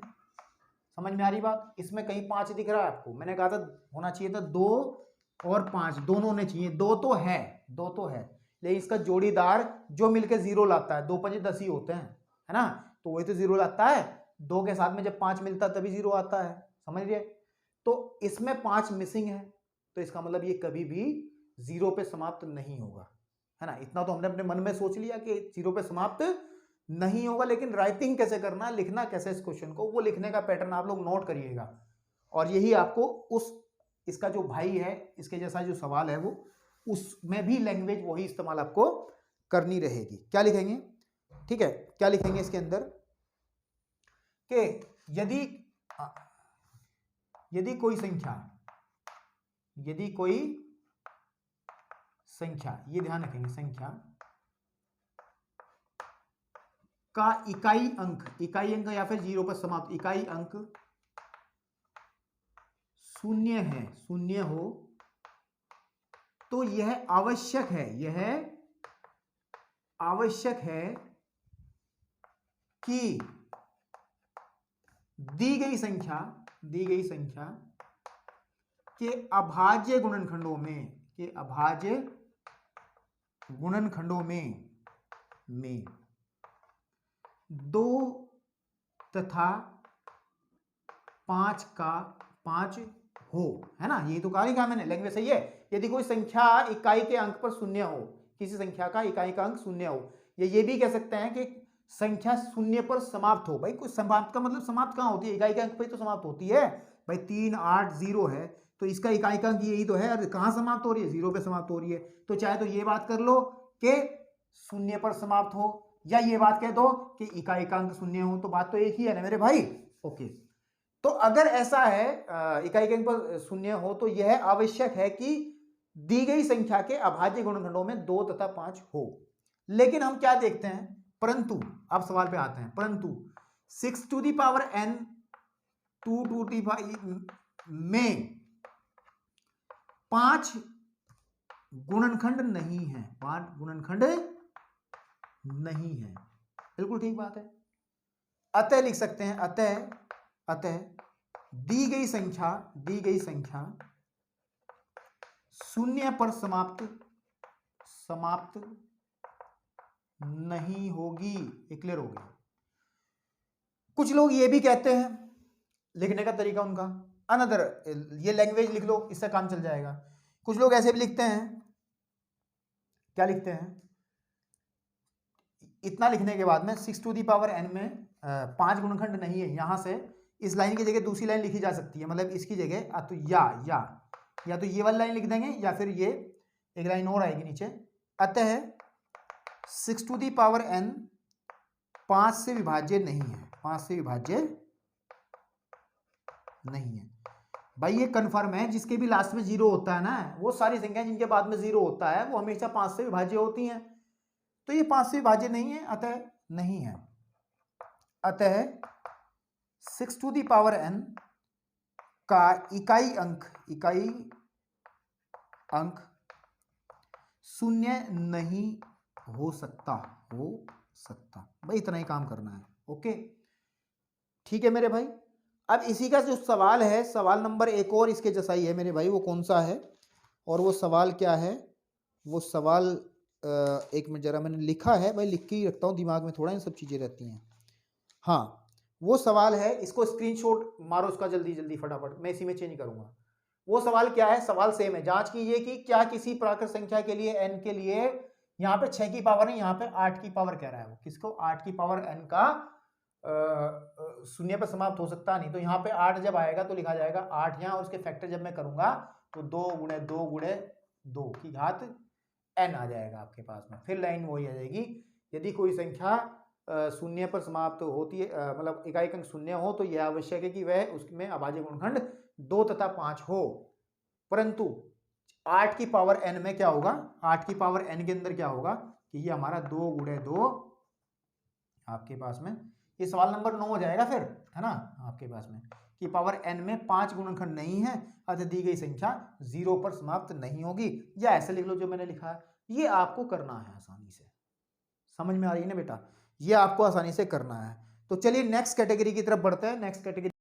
समझ में आ रही बात। इसमें कहीं 5 दिख रहा है आपको, मैंने कहा था होना चाहिए था 2 और 5, दोनों होने चाहिए, 2 तो है, 2 तो है, लेकिन इसका जोड़ीदार जो मिलकर 0 लाता है, 2 5 10 ही होते हैं, है ना, तो वही तो 0 लाता है। 2 के साथ में जब 5 मिलता है तभी 0 आता है, समझ रहे। तो इसमें 5 मिसिंग है, तो इसका मतलब ये कभी भी 0 पे समाप्त नहीं होगा, है ना। इतना तो हमने अपने मन में सोच लिया कि 0 पे समाप्त नहीं होगा, लेकिन राइटिंग कैसे करना, लिखना कैसे इस क्वेश्चन को, वो लिखने का पैटर्न आप लोग नोट करिएगा। और यही आपको उस इसका जो भाई है, इसके जैसा जो सवाल है, वो उसमें भी लैंग्वेज वही इस्तेमाल आपको करनी रहेगी। क्या लिखेंगे, ठीक है, क्या लिखेंगे इसके अंदर कि यदि कोई संख्या, ये ध्यान रखेंगे, संख्या का इकाई अंक या फिर 0 पर समाप्त इकाई अंक शून्य हो, तो यह आवश्यक है कि दी गई संख्या के अभाज्य गुणनखंडों में 2 तथा 5 का 5 हो, है ना। ये तो कहा मैंने, लैंग्वेज सही है। यदि कोई संख्या इकाई के अंक पर शून्य हो, किसी संख्या का इकाई का अंक शून्य हो, या ये भी कह सकते हैं कि संख्या शून्य पर समाप्त हो। भाई कोई समाप्त का मतलब समाप्त कहां होती है, इकाई के अंक पर तो समाप्त होती है। भाई 3 8 0 है, तो इसका इकाई का अंक यही तो है, कहां समाप्त हो रही है, 0 पे समाप्त हो रही है। तो चाहे तो ये बात कर लो कि शून्य पर समाप्त हो, या ये बात कह दो कि इकाई का अंक शून्य हो, तो बात तो एक ही है ना मेरे भाई। ओके, तो अगर ऐसा है इकाई के अंक पर शून्य हो तो यह आवश्यक है कि दी गई संख्या के अभाज्य गुणनखंडों में 2 तथा 5 हो। लेकिन हम क्या देखते हैं, परंतु अब सवाल पे आते हैं, परंतु 6 to the power n 2 to the में 5 गुणनखंड नहीं है, 5 गुणनखंड नहीं है। बिल्कुल ठीक बात है। अतः लिख सकते हैं, अतः दी गई संख्या शून्य पर समाप्त नहीं होगी। ये क्लियर हो गया। कुछ लोग ये भी कहते हैं, लिखने का तरीका उनका अनदर, ये लैंग्वेज लिख लो, इससे काम चल जाएगा। कुछ लोग ऐसे भी लिखते हैं, क्या लिखते हैं, इतना लिखने के बाद में 6 टू दी पावर n में 5 गुणनखंड नहीं है, यहां से इस लाइन की जगह दूसरी लाइन लिखी जा सकती है, मतलब इसकी जगह तो या तो ये वाली लाइन लिख देंगे या फिर ये एक लाइन और आएगी नीचे। अतः 6 टू दी पावर n 5 से विभाज्य नहीं है, 5 से विभाज्य नहीं है। भाई ये कन्फर्म है, जिसके भी लास्ट में 0 होता है ना, वो सारी संख्याएं जिनके बाद में 0 होता है वो हमेशा 5 से विभाज्य होती हैं। तो ये 5 से विभाज्य नहीं है, अतः नहीं है। अतः 6 टू दी पावर n का इकाई अंक शून्य नहीं हो सकता। भाई इतना ही काम करना है। ओके, ठीक है मेरे भाई। अब इसी का जो सवाल है, सवाल नंबर एक और इसके जैसा ही है मेरे भाई, वो कौन सा है और वो सवाल क्या है, वो सवाल एक मिनट जरा मैंने लिखा है भाई, लिख के ही रखता हूँ दिमाग में, थोड़ा इन सब चीज़ें रहती हैं। हाँ, वो सवाल है, इसको स्क्रीनशॉट मारो उसका जल्दी फटाफट, मैं इसी में चेंज करूंगा। वो सवाल क्या है, सवाल सेम है। जांच कीजिए कि क्या किसी प्राकृत संख्या के लिए n के लिए यहाँ पे 6 की पावर है, यहाँ पे 8 की पावर कह रहा है वो, किसको, 8 की पावर n का शून्य पर समाप्त हो सकता नहीं। तो यहाँ पे 8 जब आएगा तो लिखा जाएगा 8 यहाँ, और उसके फैक्टर जब मैं करूंगा तो 2 गुणे 2 गुणे 2 की घात n आ जाएगा आपके पास में। फिर लाइन वही आ जाएगी, यदि कोई संख्या शून्य पर समाप्त होती है, मतलब इकाई अंक शून्य हो, तो यह आवश्यक है कि वह उसमें अभाज्य गुणनखंड 2 तथा 5 हो। परंतु 8 की पावर n में क्या होगा, 8 की पावर n के अंदर क्या होगा कि ये हमारा 2 गुणे 2 आपके पास में, ये सवाल नंबर 9 हो जाएगा फिर, है ना, आपके पास में कि पावर n में 5 गुणनखंड नहीं है, अतः दी गई संख्या 0 पर समाप्त नहीं होगी। या ऐसे लिख लो जो मैंने लिखा है, ये आपको करना है आसानी से। समझ में आ रही है ना बेटा, ये आपको आसानी से करना है। तो चलिए नेक्स्ट कैटेगरी की तरफ बढ़ते हैं। Next category